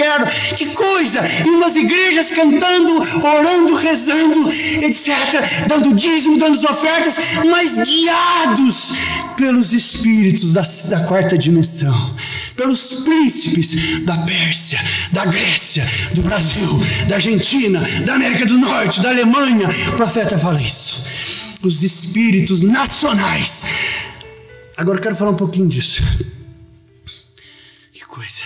A: Que coisa! E umas igrejas cantando, orando, rezando, etc., dando dízimo, dando ofertas, mas guiados pelos espíritos da quarta dimensão, pelos príncipes da Pérsia, da Grécia, do Brasil, da Argentina, da América do Norte, da Alemanha. O profeta fala isso. Os espíritos nacionais. Agora eu quero falar um pouquinho disso. Que coisa.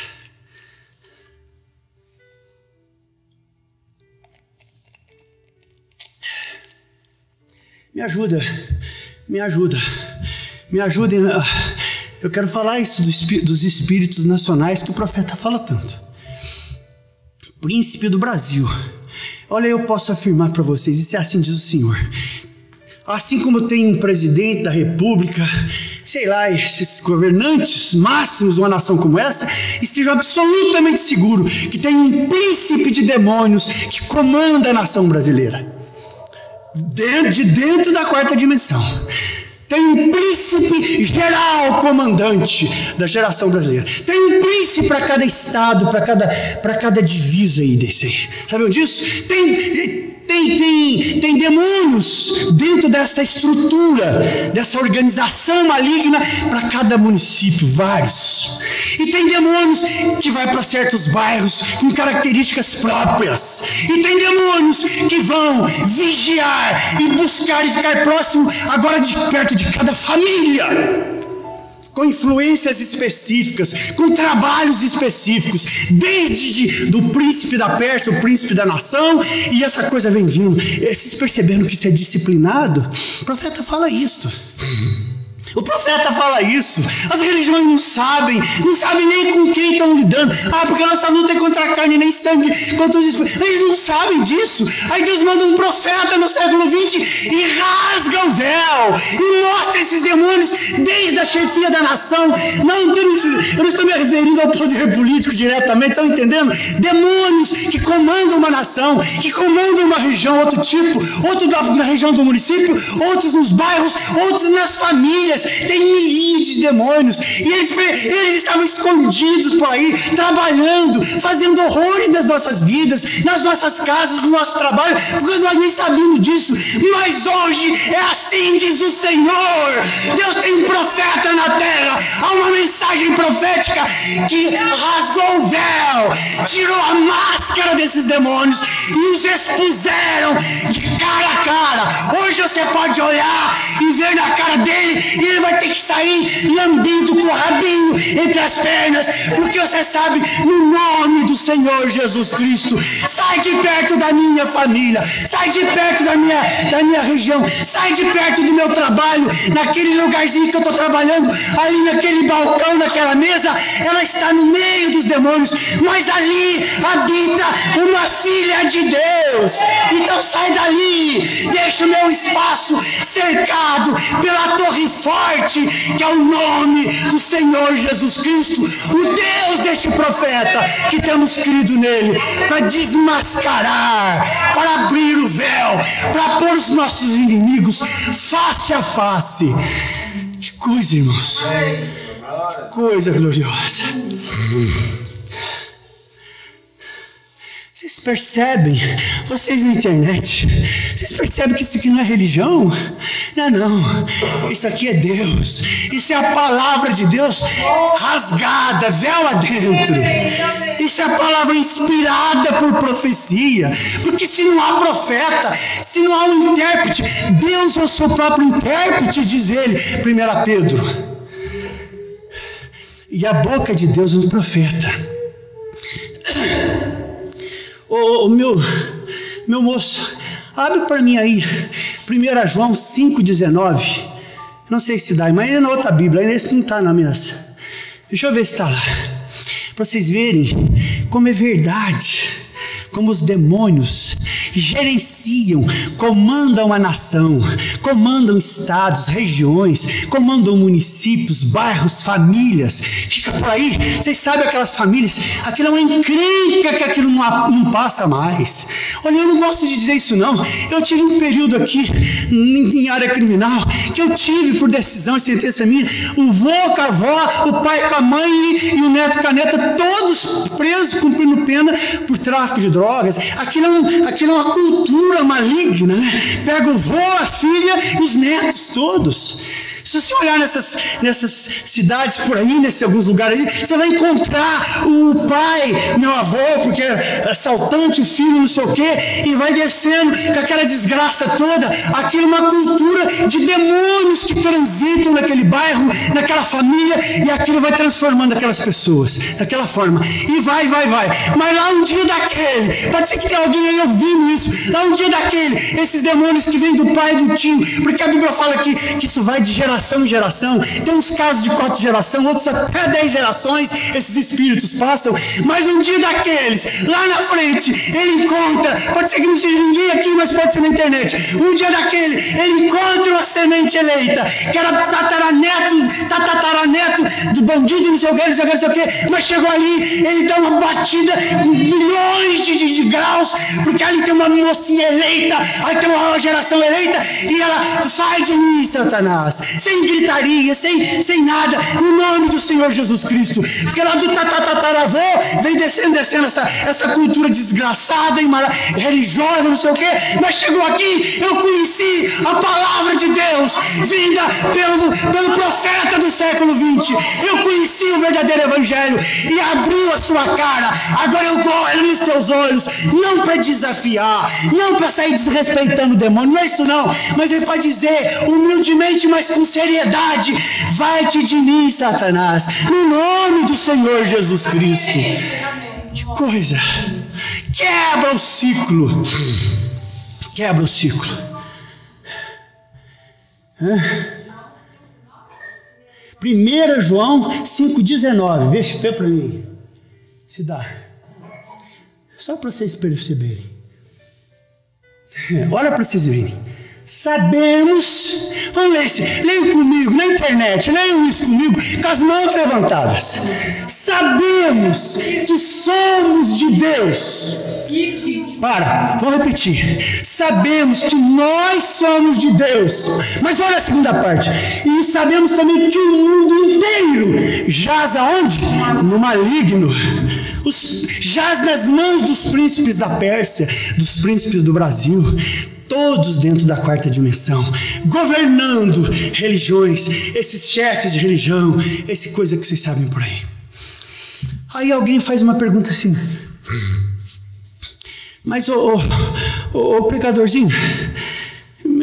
A: Me ajudem. Eu quero falar isso dos espíritos nacionais que o profeta fala tanto. Príncipe do Brasil. Olha, eu posso afirmar para vocês, isso é assim diz o Senhor. Assim como tem um presidente da república, sei lá, esses governantes máximos de uma nação como essa, esteja absolutamente seguro que tem um príncipe de demônios que comanda a nação brasileira. Dentro da quarta dimensão. Tem um príncipe geral comandante da geração brasileira. Tem um príncipe para cada estado, para cada divisa aí desse aí. Sabiam disso? Tem demônios dentro dessa estrutura, dessa organização maligna para cada município, vários. E tem demônios que vai para certos bairros com características próprias. E tem demônios que vão vigiar e buscar e ficar próximo agora de perto de cada família, com influências específicas, com trabalhos específicos, desde do príncipe da Pérsia, o príncipe da nação, e essa coisa vem vindo. Vocês perceberam que isso é disciplinado? O profeta fala isso. O profeta fala isso. As religiões não sabem nem com quem estão lidando. Porque a nossa luta é contra a carne, nem sangue, contra os espíritos. Eles não sabem disso. Aí Deus manda um profeta no século XX e rasga o véu e mostra esses demônios desde a chefia da nação. Eu não estou me referindo ao poder político diretamente, estão entendendo? Demônios que comandam uma nação, que comandam uma região, outro tipo, outro na região do município, outros nos bairros, outros nas famílias. Tem milhares de demônios e eles estavam escondidos por aí, trabalhando, fazendo horrores nas nossas vidas, nas nossas casas, no nosso trabalho, porque nós nem sabíamos disso. Mas hoje é assim diz o Senhor. Deus tem um profeta na terra. Há uma mensagem profética que rasgou o véu, tirou a máscara desses demônios e os expuseram de cara a cara. Hoje você pode olhar e ver na cara dele e ele vai ter que sair lambido com o rabinho entre as pernas, porque você sabe, no nome do Senhor Jesus Cristo, sai de perto da minha família, sai de perto da minha região, sai de perto do meu trabalho, naquele lugarzinho que eu estou trabalhando, ali naquele balcão, naquela mesa, ela está no meio dos demônios, mas ali habita uma filha de Deus. Então sai dali, deixa o meu espaço cercado pela torre forte, que é o nome do Senhor Jesus Cristo, o Deus deste profeta, que temos crido nele, para desmascarar, para abrir o véu, para pôr os nossos inimigos face a face. Que coisa, irmãos. Coisa gloriosa. Vocês percebem, vocês na internet, vocês percebem que isso aqui não é religião? Não, isso aqui é Deus, isso é a palavra de Deus rasgada, véu adentro. Isso é a palavra inspirada por profecia, porque se não há profeta, se não há um intérprete, Deus é o seu próprio intérprete, diz ele, 1 Pedro. E a boca de Deus é um profeta. Meu moço, abre para mim aí, 1 João 5,19. Não sei se dá, mas é na outra Bíblia, esse não está na mesa. Deixa eu ver se está lá. Para vocês verem como é verdade, como os demônios gerenciam, comandam a nação, comandam estados, regiões, comandam municípios, bairros, famílias. Fica por aí, vocês sabem aquelas famílias, aquilo é uma encrenca que aquilo não passa mais. Olha, eu não gosto de dizer isso não. Eu tive um período aqui em área criminal que eu tive por decisão e sentença minha, o vô com a avó, o pai com a mãe e o neto com a neta, todos presos, cumprindo pena por tráfico de drogas. Aquilo é uma cultura maligna, né? Pega o vô, a filha e os netos todos. Se você olhar nessas cidades por aí, nesses alguns lugares aí, você vai encontrar o pai, meu avô, porque é assaltante, o filho, não sei o quê, e vai descendo com aquela desgraça toda. Aquilo é uma cultura de demônios que transitam naquele bairro, naquela família, e aquilo vai transformando aquelas pessoas daquela forma. E vai. Mas lá um dia daquele, pode ser que tenha alguém aí ouvindo isso, lá um dia daquele, esses demônios que vêm do pai e do tio, porque a Bíblia fala que isso vai de geração em geração, tem uns casos de 4 gerações, outros até 10 gerações, esses espíritos passam, mas um dia daqueles, lá na frente, ele encontra, pode ser que não seja ninguém aqui, mas pode ser na internet, um dia daquele, ele encontra uma semente eleita, que era tataraneto do bandido, não sei o que, mas chegou ali, ele dá uma batida com milhões de graus, porque ali tem uma mocinha eleita, aí tem uma geração eleita, e ela sai de mim, Satanás, sem gritaria, sem nada, no nome do Senhor Jesus Cristo, porque lá do tataravô vem descendo essa cultura desgraçada e religiosa, não sei o que, mas chegou aqui, eu conheci a palavra de Deus, vinda pelo profeta do século 20, eu conheci o verdadeiro evangelho, e abriu a sua cara, agora eu olho nos teus olhos, não para desafiar, não para sair desrespeitando o demônio, não é isso não, mas ele pode dizer, humildemente, mas com seriedade, vai-te de mim, Satanás, no nome do Senhor Jesus Cristo. Que coisa! Quebra o ciclo. 1 João 5,19. Vê para mim. Se dá. Só para vocês perceberem. Olha para vocês verem. Sabemos, vamos ler isso, leiam comigo na internet, leiam isso comigo, com as mãos levantadas. Sabemos que somos de Deus. Vamos repetir. Sabemos que nós somos de Deus. Mas olha a segunda parte. E sabemos também que o mundo inteiro jaz aonde? No maligno. Jaz nas mãos dos príncipes da Pérsia, dos príncipes do Brasil. Todos dentro da 4ª dimensão, governando religiões, esses chefes de religião, essa coisa que vocês sabem por aí. Aí alguém faz uma pergunta assim, mas ô pregadorzinho,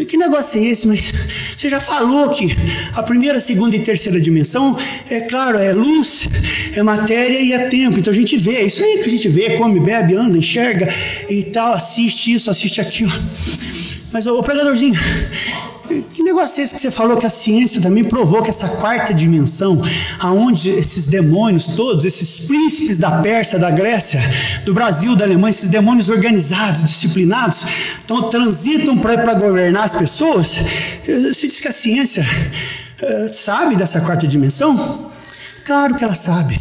A: que negócio é esse? Mas você já falou que a 1ª, 2ª e 3ª dimensão, é claro, é luz, é matéria e é tempo. Então a gente vê, é isso aí que a gente vê, come, bebe, anda, enxerga e tal, assiste isso, assiste aquilo. Mas ô pregadorzinho, que negócio é esse que você falou que a ciência também provou que essa 4ª dimensão, aonde esses demônios todos, esses príncipes da Pérsia, da Grécia, do Brasil, da Alemanha, esses demônios organizados, disciplinados, transitam para governar as pessoas? Você diz que a ciência sabe dessa 4ª dimensão? Claro que ela sabe.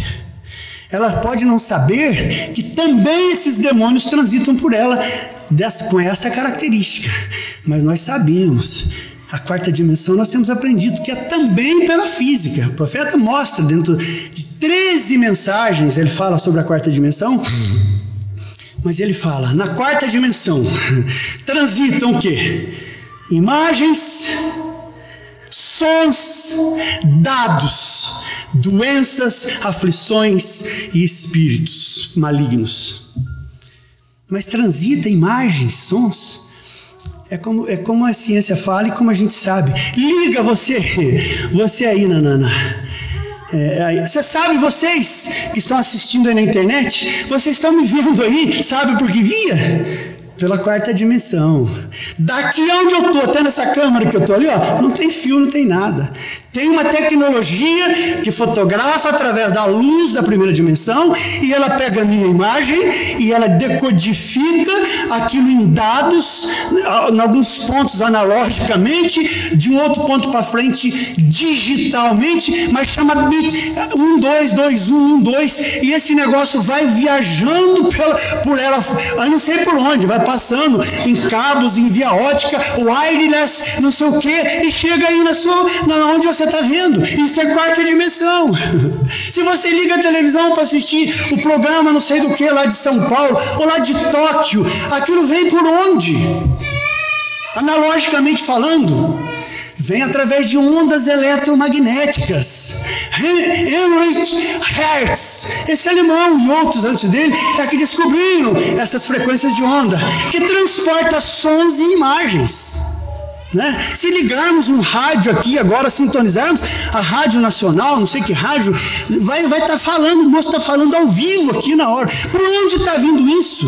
A: Ela pode não saber que também esses demônios transitam por ela com essa característica, mas nós sabemos. A quarta dimensão nós temos aprendido que é também pela física. O profeta mostra dentro de 13 mensagens, ele fala sobre a quarta dimensão, mas ele fala, na quarta dimensão transitam o quê? Imagens, sons, dados, doenças, aflições e espíritos malignos. Mas transita imagens, sons. É como a ciência fala e como a gente sabe. Liga você aí, Nanana. Você sabe, vocês que estão assistindo aí na internet, vocês estão me vendo aí, sabe por que via? Pela quarta dimensão. Daqui onde eu estou, até nessa câmera que eu estou ali, ó, não tem fio, não tem nada. Tem uma tecnologia que fotografa através da luz da primeira dimensão e ela pega a minha imagem e ela decodifica aquilo em dados, em alguns pontos analogicamente, de um outro ponto para frente digitalmente, mas chama bit 1, 2, 2, 1, 1, 2, e esse negócio vai viajando por ela, eu não sei por onde, vai passando em cabos, em via ótica, wireless, não sei o que, e chega aí onde você está vendo. Isso é quarta dimensão. Se você liga a televisão para assistir o programa não sei do que lá de São Paulo ou lá de Tóquio, aquilo vem por onde? Analogicamente falando, vem através de ondas eletromagnéticas. Heinrich Hertz, esse alemão e outros antes dele, é que descobriram essas frequências de onda que transporta sons e imagens. Né? Se ligarmos um rádio aqui agora, sintonizarmos a Rádio Nacional, não sei que rádio, vai estar falando, o moço está falando ao vivo aqui na hora. Por onde está vindo isso?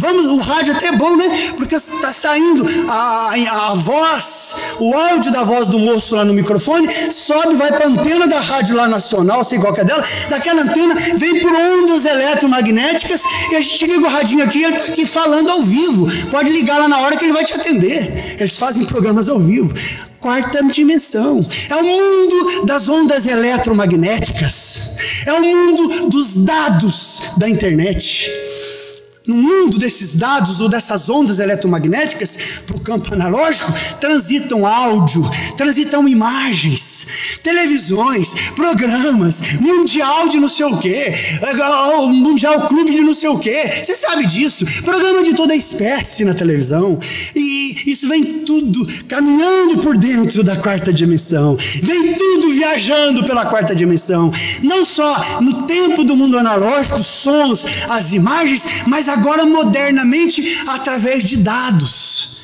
A: O rádio até é bom, né? Porque está saindo a voz, o áudio da voz do moço lá no microfone, sobe, vai para a antena da Rádio lá Nacional, sei qual que é dela, daquela antena vem por ondas eletromagnéticas e a gente liga o radinho aqui, ele está aqui falando ao vivo. Pode ligar lá na hora que ele vai te atender. Eles fazem programas ao vivo. Quarta dimensão. É o mundo das ondas eletromagnéticas. É o mundo dos dados da internet. No mundo desses dados ou dessas ondas eletromagnéticas, para o campo analógico, transitam áudio, transitam imagens, televisões, programas, mundial de não sei o quê, mundial clube de não sei o quê, você sabe disso, programa de toda espécie na televisão, e isso vem tudo caminhando por dentro da quarta dimensão, vem tudo viajando pela quarta dimensão, não só no tempo do mundo analógico, os sons, as imagens, mas agora modernamente através de dados.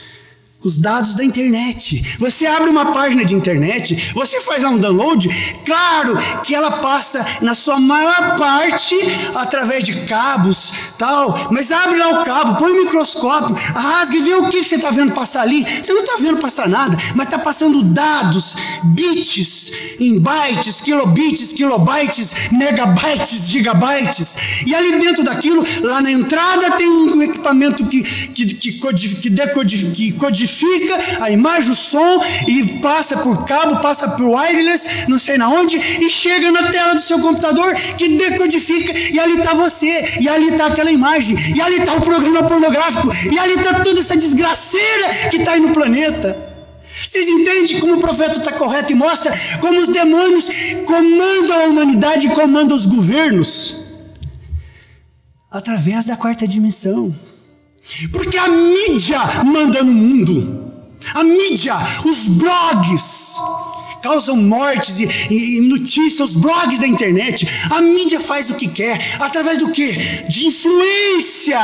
A: Os dados da internet. Você abre uma página de internet, você faz lá um download, claro que ela passa na sua maior parte através de cabos, tal, mas abre lá o cabo, põe o microscópio, rasga e vê o que você está vendo passar ali. Você não está vendo passar nada, mas está passando dados, bits, em bytes, kilobits, kilobytes, megabytes, gigabytes. E ali dentro daquilo, lá na entrada tem um equipamento que codifica a imagem, o som, e passa por cabo, passa por wireless, não sei na onde, e chega na tela do seu computador, que decodifica, e ali está você, e ali está aquela imagem, e ali está o programa pornográfico, e ali está toda essa desgraceira que está aí no planeta. Vocês entendem como o profeta está correto e mostra como os demônios comandam a humanidade e comandam os governos? Através da quarta dimensão. Porque a mídia manda no mundo. A mídia, os blogs causam mortes e notícias, os blogs da internet. A mídia faz o que quer, através do quê? De influência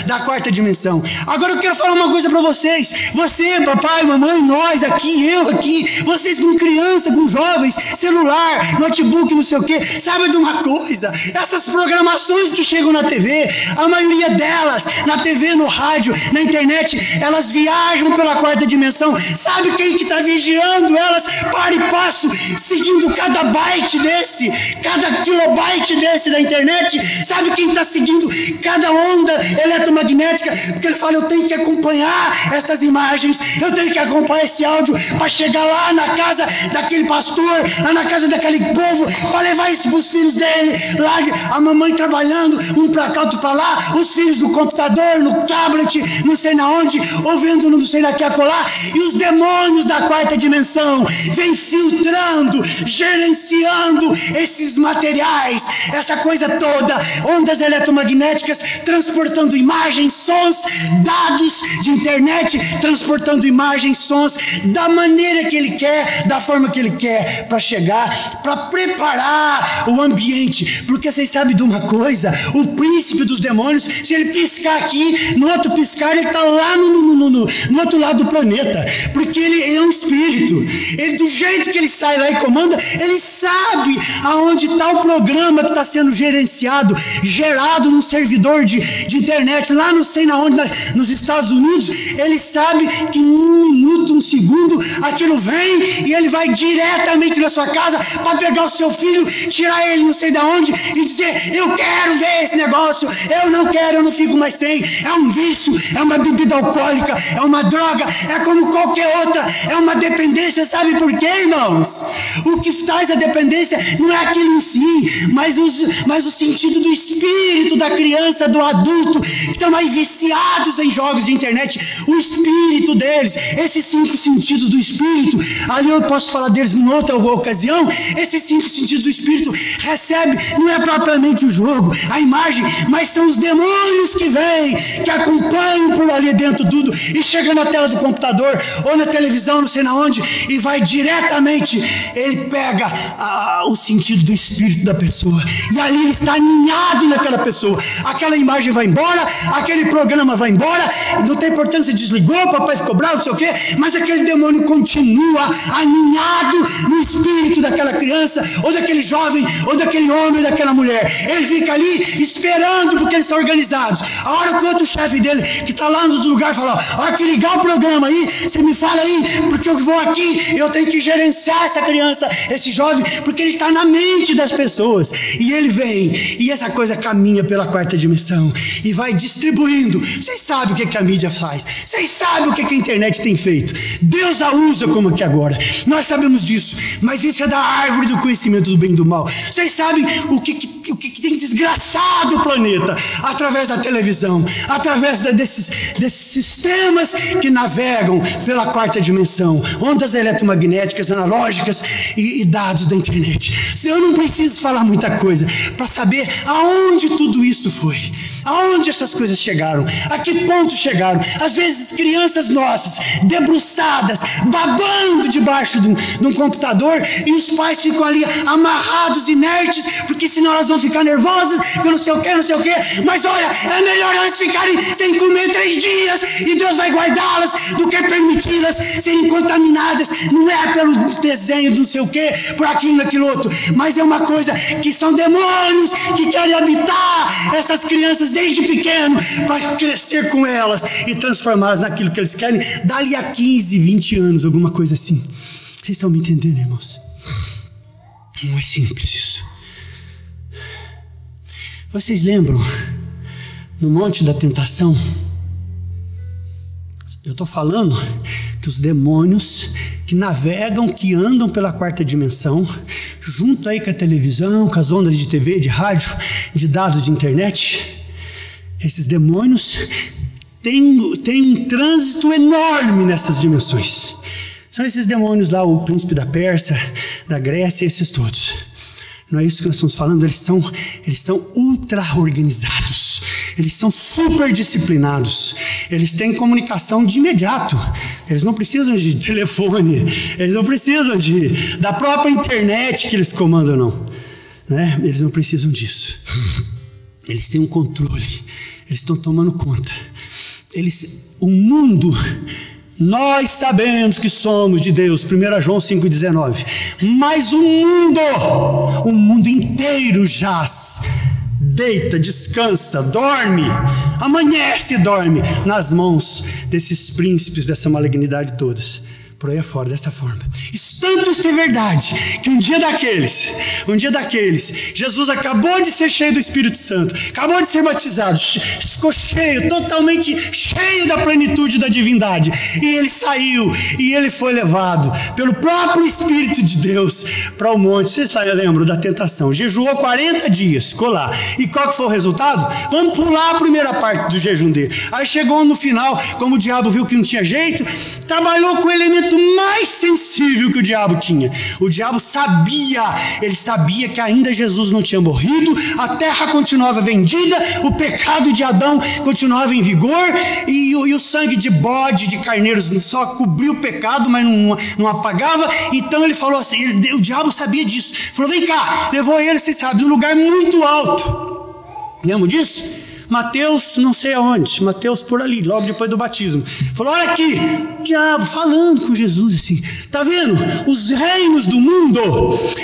A: da quarta dimensão. Agora eu quero falar uma coisa para vocês. Você, papai, mamãe, nós aqui, eu aqui, vocês com criança, com jovens, celular, notebook, não sei o quê. Sabe de uma coisa? Essas programações que chegam na TV, a maioria delas, na TV, no rádio, na internet, elas viajam pela quarta dimensão. Sabe quem que está vigiando elas para e passo, seguindo cada byte desse, cada kilobyte desse da internet. Sabe quem está seguindo cada onda eletromagnética? Porque ele fala, eu tenho que acompanhar essas imagens, eu tenho que acompanhar esse áudio para chegar lá na casa daquele pastor, lá na casa daquele povo, para levar isso para os filhos dele, lá a mamãe trabalhando, um para cá, outro para lá, os filhos no computador, no tablet, não sei na onde, ouvindo não sei daqui a colar, e os demônios da quarta dimensão vêm filtrando, gerenciando esses materiais, essa coisa toda, ondas eletromagnéticas, transportando imagens, sons, dados de internet, transportando imagens, sons, da maneira que ele quer, da forma que ele quer, para chegar, para preparar o ambiente. Porque vocês sabem de uma coisa, o príncipe dos demônios, se ele piscar aqui, no outro piscar ele está lá no outro lado do planeta, porque ele é um espírito. Ele, do jeito que ele sai lá e comanda, ele sabe aonde está o programa que está sendo gerenciado, gerado num servidor de internet, lá não sei na onde, nos Estados Unidos. Ele sabe que em um minuto, um segundo, aquilo vem e ele vai diretamente na sua casa para pegar o seu filho, tirar ele não sei de onde e dizer, eu quero ver esse negócio, eu não quero, eu não fico mais sem. É um vício, é uma bebida alcoólica, é uma droga, é como qualquer outra, é uma dependência. Sabe por quê, irmãos? O que traz a dependência não é aquilo em si, mas o sentido do espírito da criança, do adulto, que estão aí viciados em jogos de internet, o espírito deles, esses 5 sentidos do espírito, ali eu posso falar deles em outra ocasião. Esses 5 sentidos do espírito recebe, não é propriamente o jogo, a imagem, mas são os demônios que vêm, que acompanham por ali dentro tudo, e chega na tela do computador, ou na televisão, não sei na onde, e vai diretamente, ele pega o sentido do espírito da pessoa, e ali ele está aninhado naquela pessoa, aquela imagem vai embora, aquele programa vai embora, não tem importância, desligou, o papai ficou bravo, não sei o quê, mas aquele demônio continua aninhado no espírito daquela criança, ou daquele jovem, ou daquele homem, ou daquela mulher. Ele fica ali esperando, porque eles são organizados. A hora que o outro chefe dele, que está lá no outro lugar, fala, a hora que ligar o programa aí, você me fala aí, porque eu vou aqui, eu tenho que gerenciar essa criança, esse jovem, porque ele está na mente das pessoas, e ele vem, e essa coisa caminha pela quarta dimensão, e vai distribuindo. Vocês sabem o que a mídia faz, vocês sabem o que a internet tem feito, Deus a usa como que agora, nós sabemos disso, mas isso é da árvore do conhecimento do bem e do mal. Vocês sabem o que tem desgraçado o planeta, através da televisão, através desses sistemas que navegam pela quarta dimensão, ondas eletromagnéticas, analógicas e dados da internet. Eu não preciso falar muita coisa para saber aonde tudo isso foi, aonde essas coisas chegaram, a que ponto chegaram. Às vezes crianças nossas, debruçadas, babando debaixo de um computador, e os pais ficam ali amarrados, inertes, porque senão elas vão ficar nervosas, que não sei o que, mas olha, é melhor elas ficarem sem comer 3 dias, e Deus vai guardá-las, do que permiti-las serem contaminadas. Não é pelo desenho do não sei o que, por aquilo outro, mas é uma coisa que são demônios que querem habitar essas crianças desde pequeno, para crescer com elas e transformá-las naquilo que eles querem, dali a 15, 20 anos, alguma coisa assim. Vocês estão me entendendo, irmãos? Não é simples isso. Vocês lembram no Monte da Tentação? Eu estou falando que os demônios que navegam, que andam pela quarta dimensão, junto aí com a televisão, com as ondas de TV, de rádio, de dados de internet, esses demônios têm um trânsito enorme nessas dimensões. São esses demônios lá, o príncipe da Pérsia, da Grécia, esses todos. Não é isso que nós estamos falando, eles são ultra organizados, eles são super disciplinados, eles têm comunicação de imediato, eles não precisam de telefone, eles não precisam da própria internet que eles comandam, não, né? Eles não precisam disso. Eles têm um controle, eles estão tomando conta. O mundo, nós sabemos que somos de Deus, 1 João 5,19, mas o mundo inteiro jaz, deita, descansa, dorme, amanhece e dorme nas mãos desses príncipes, dessa malignidade todas, por aí afora, desta forma. Tanto isso é verdade, que um dia daqueles, Jesus acabou de ser cheio do Espírito Santo, acabou de ser batizado, ficou cheio, totalmente cheio da plenitude da divindade, e ele saiu, e ele foi levado pelo próprio Espírito de Deus para o monte. Vocês lembram da tentação? Jejuou 40 dias, ficou lá. E qual que foi o resultado? Vamos pular a primeira parte do jejum dele. Aí chegou no final, como o diabo viu que não tinha jeito, trabalhou com o elemento mais sensível que o diabo tinha. O diabo sabia, ele sabia que ainda Jesus não tinha morrido, a terra continuava vendida, o pecado de Adão continuava em vigor, e o sangue de bode, de carneiros, só cobria o pecado, mas não apagava. Então ele falou assim, o diabo sabia disso, falou, vem cá, levou ele, vocês sabem, num lugar muito alto. Lembram disso? Mateus, não sei aonde, Mateus por ali, logo depois do batismo. Falou, olha aqui, o diabo falando com Jesus assim, tá vendo? Os reinos do mundo.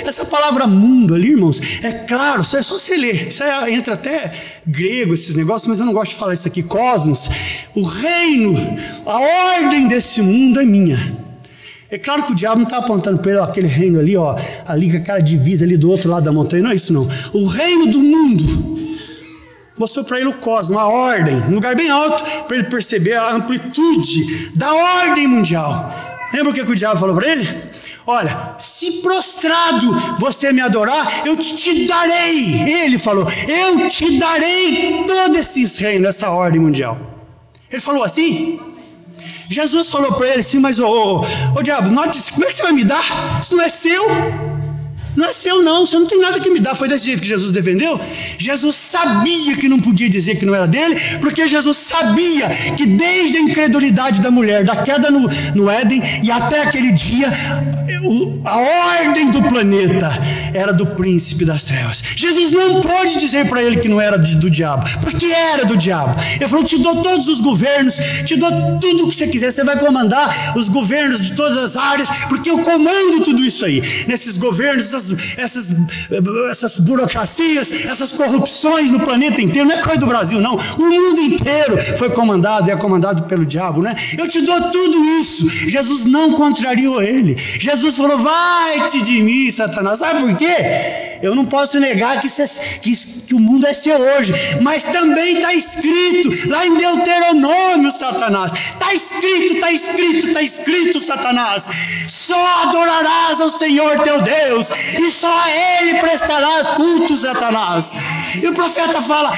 A: Essa palavra mundo ali, irmãos, é claro, isso é só você ler. Isso aí entra até grego, esses negócios, mas eu não gosto de falar isso aqui. Cosmos, o reino, a ordem desse mundo é minha. É claro que o diabo não está apontando para ele, ó, aquele reino ali, ó, ali com aquela divisa ali do outro lado da montanha, não é isso não. O reino do mundo. Mostrou para ele o cosmos, a ordem, um lugar bem alto, para ele perceber a amplitude da ordem mundial. Lembra o que o diabo falou para ele? Olha, se prostrado você me adorar, eu te darei. Ele falou, eu te darei todos esses reinos, essa ordem mundial. Ele falou assim? Jesus falou para ele assim, mas ô diabo, como é que você vai me dar? Isso não é seu. Não é seu não, você não tem nada que me dar. Foi desse jeito que Jesus defendeu? Jesus sabia que não podia dizer que não era dele, porque Jesus sabia que desde a incredulidade da mulher, da queda no Éden e até aquele dia, a ordem do planeta era do príncipe das trevas. Jesus não pôde dizer para ele que não era do diabo, porque era do diabo. Ele falou, te dou todos os governos, te dou tudo o que você quiser, você vai comandar os governos de todas as áreas, porque eu comando tudo isso aí. Nesses governos, essas burocracias, essas corrupções no planeta inteiro, não é coisa do Brasil não, o mundo inteiro foi comandado e é comandado pelo diabo, né? Eu te dou tudo isso. Jesus não contrariou ele. Jesus falou, vai-te de mim, Satanás. Sabe por quê? Eu não posso negar que o mundo é seu hoje, mas também está escrito lá em Deuteronômio, Satanás, está escrito, Satanás, só adorarás ao Senhor teu Deus e só a Ele prestarás culto, Satanás. E o profeta fala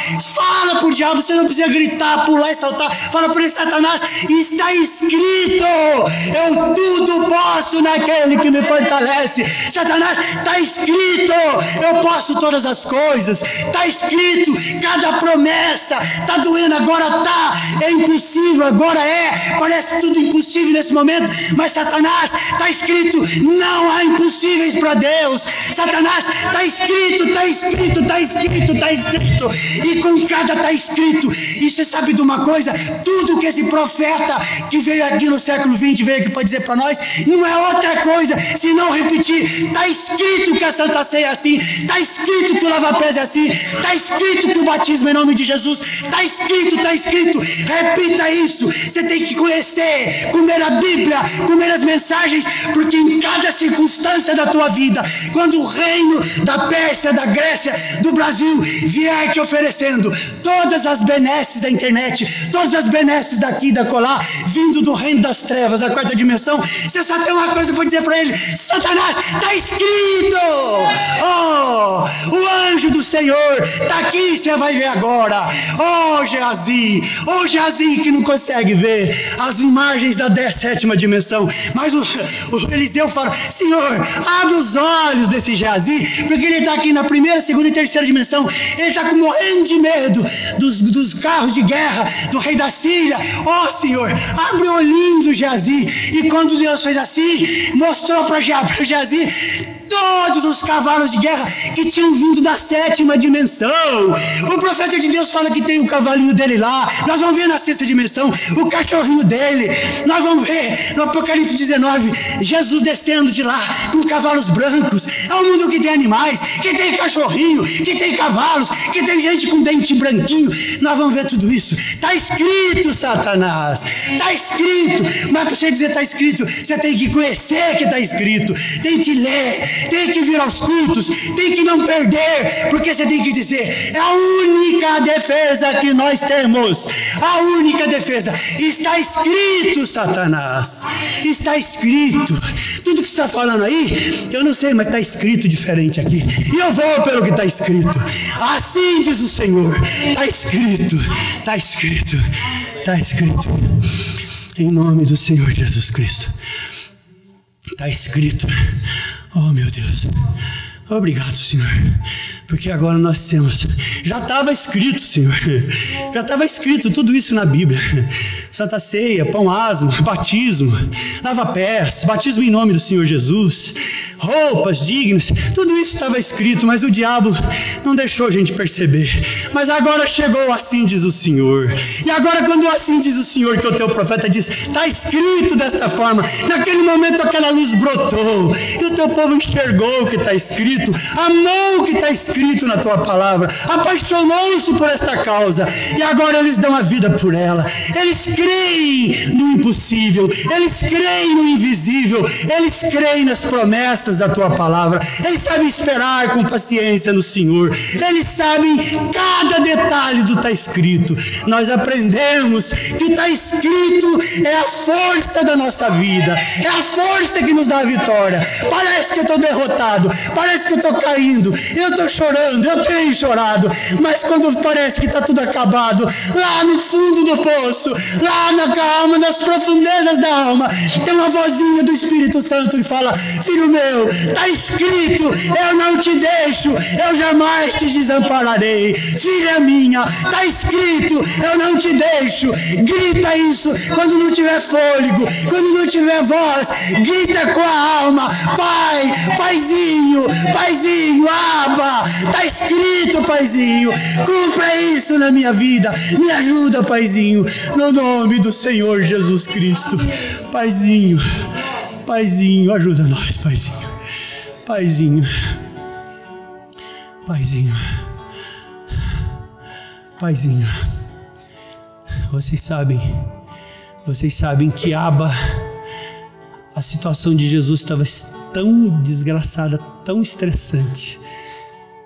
A: para o diabo, você não precisa gritar, pular e saltar, fala para ele, Satanás, está escrito, eu tudo posso naquele que me fortalece. Satanás, está escrito, eu posso todas as coisas, está escrito, cada promessa, está doendo agora, é impossível, agora parece tudo impossível nesse momento, mas Satanás, está escrito, não há impossíveis para Deus. Satanás, está escrito, e com cada está escrito. E você sabe de uma coisa, tudo que esse profeta que veio aqui no século XX veio aqui para dizer para nós, não é outra coisa senão repetir, está escrito que a Santa Ceia é assim, está escrito que o lava-pés é assim, está escrito que o batismo é em nome de Jesus, está escrito, repita isso. Você tem que conhecer, comer a Bíblia, comer as mensagens, porque em cada circunstância da tua vida, quando o reino da Pérsia, da Grécia, do Brasil vier te oferecendo todas as benesses da internet, todas as benesses daqui, da colar, vindo do reino das trevas, da quarta dimensão, você só tem uma coisa para dizer para ele, Satanás, está escrito, o anjo do Senhor está aqui, você vai ver agora. Geazi que não consegue ver as imagens da 17ª dimensão, mas o Eliseu fala, Senhor, abre os olhos desse Geazi, porque ele está aqui na primeira, segunda e terceira dimensão, ele está morrendo de medo dos carros de guerra do rei da Síria. Senhor, abre o olhinho do Geazi. E quando Deus fez assim, mostrou para Geazi, todos os cavalos de guerra que tinham vindo da 7ª dimensão. O profeta de Deus fala que tem o cavalinho dele lá. Nós vamos ver na 6ª dimensão o cachorrinho dele. Nós vamos ver no Apocalipse 19 Jesus descendo de lá com cavalos brancos. É um mundo que tem animais, que tem cachorrinho, que tem cavalos, que tem gente com dente branquinho. Nós vamos ver tudo isso. Está escrito, Satanás. Está escrito. Mas para você dizer está escrito, você tem que conhecer que está escrito. Tem que ler, tem que vir aos cultos, tem que não perder, porque você tem que dizer, é a única defesa que nós temos, a única defesa. Está escrito, Satanás, está escrito. Tudo que você está falando aí, eu não sei, mas está escrito diferente aqui, e eu vou pelo que está escrito. Assim diz o Senhor. Está escrito, está escrito, está escrito, em nome do Senhor Jesus Cristo. Está escrito. Oh, meu Deus. Obrigado, Senhor, porque agora nós temos. Já estava escrito, Senhor. Já estava escrito tudo isso na Bíblia. Santa Ceia, pão asmo, batismo, lava-pés, batismo em nome do Senhor Jesus, roupas dignas, tudo isso estava escrito, mas o diabo não deixou a gente perceber. Mas agora chegou, assim diz o Senhor. E agora, quando assim diz o Senhor, que o teu profeta diz, está escrito desta forma, naquele momento aquela luz brotou, e o teu povo enxergou o que está escrito, amou o que está escrito na tua palavra, apaixonou-se por esta causa, e agora eles dão a vida por ela. Eles creem no impossível, eles creem no invisível, eles creem nas promessas da tua palavra, eles sabem esperar com paciência no Senhor, eles sabem cada detalhe do está escrito. Nós aprendemos que está escrito é a força da nossa vida, é a força que nos dá a vitória. Parece que eu estou derrotado, parece que eu estou caindo, eu estou chorando, eu tenho chorado, mas quando parece que está tudo acabado, lá no fundo do poço, lá na alma, nas profundezas da alma, tem uma vozinha do Espírito Santo e fala, filho meu, está escrito, eu não te deixo, eu jamais te desampararei. Filha minha, está escrito, eu não te deixo. Grita isso quando não tiver fôlego, quando não tiver voz, grita com a alma, Pai, Paizinho, Paizinho, Abba, está escrito, Paizinho, cumpra isso na minha vida, me ajuda, Paizinho, no nome do Senhor Jesus Cristo. Paizinho, Paizinho, ajuda nós, Paizinho, Paizinho, Paizinho, Paizinho. Vocês sabem que Abba, a situação de Jesus estava tão desgraçada, tão estressante,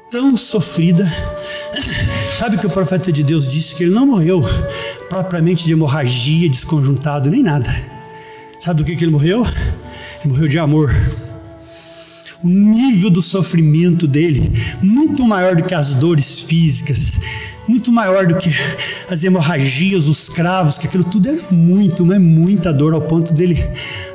A: tão sofrida. Sabe que o profeta de Deus disse que ele não morreu propriamente de hemorragia, desconjuntado, nem nada. Sabe do que ele morreu? Ele morreu de amor. O nível do sofrimento dele, muito maior do que as dores físicas, muito maior do que as hemorragias, os cravos, que aquilo tudo era muito, mas muita dor ao ponto dele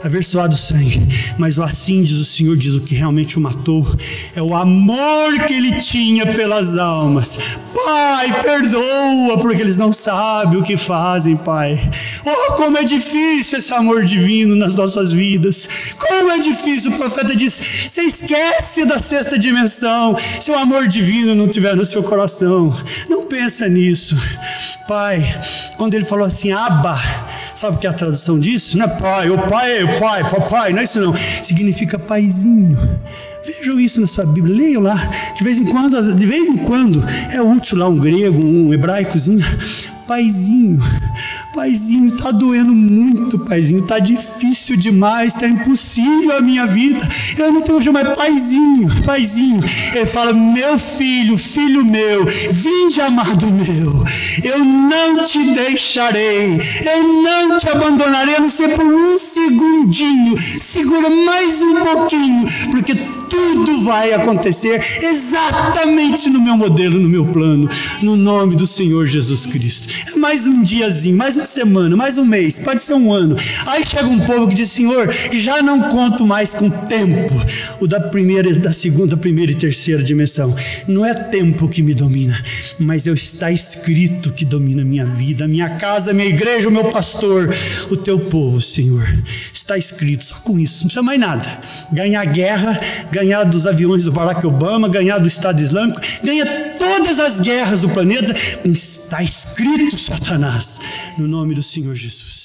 A: haver suado sangue. Mas assim diz o Senhor, diz o que realmente o matou, é o amor que ele tinha pelas almas. Pai, perdoa, porque eles não sabem o que fazem, Pai. Oh, como é difícil esse amor divino nas nossas vidas. Como é difícil. O profeta diz, você esquece da 6ª dimensão, se o amor divino não estiver no seu coração. Não pensa nisso. Pai, quando ele falou assim, Abba, sabe o que é a tradução disso? Não é pai, o pai, papai, não é isso não. Significa paizinho. Vejam isso na sua Bíblia, leiam lá. De vez em quando é útil lá um grego, um hebraicozinho. Paizinho, Paizinho, está doendo muito, Paizinho, está difícil demais, está impossível a minha vida, eu não tenho mais. Paizinho, Paizinho, ele fala, meu filho, filho meu, vinde amado meu, eu não te deixarei, eu não te abandonarei, a não ser por um segundinho, segura mais um pouquinho, porque tudo vai acontecer exatamente no meu modelo, no meu plano, no nome do Senhor Jesus Cristo. É mais um diazinho, mais uma semana, mais um mês, pode ser um ano. Aí chega um povo que diz: Senhor, já não conto mais com tempo. O da primeira, da segunda, primeira e terceira dimensão. Não é tempo que me domina, mas está escrito que domina a minha vida, a minha casa, a minha igreja, o meu pastor, o teu povo, Senhor. Está escrito, só com isso, não precisa mais nada. Ganhar a guerra, ganhar dos aviões do Barack Obama, ganhar do Estado Islâmico, ganha todas as guerras do planeta. Está escrito, Satanás, no nome do Senhor Jesus.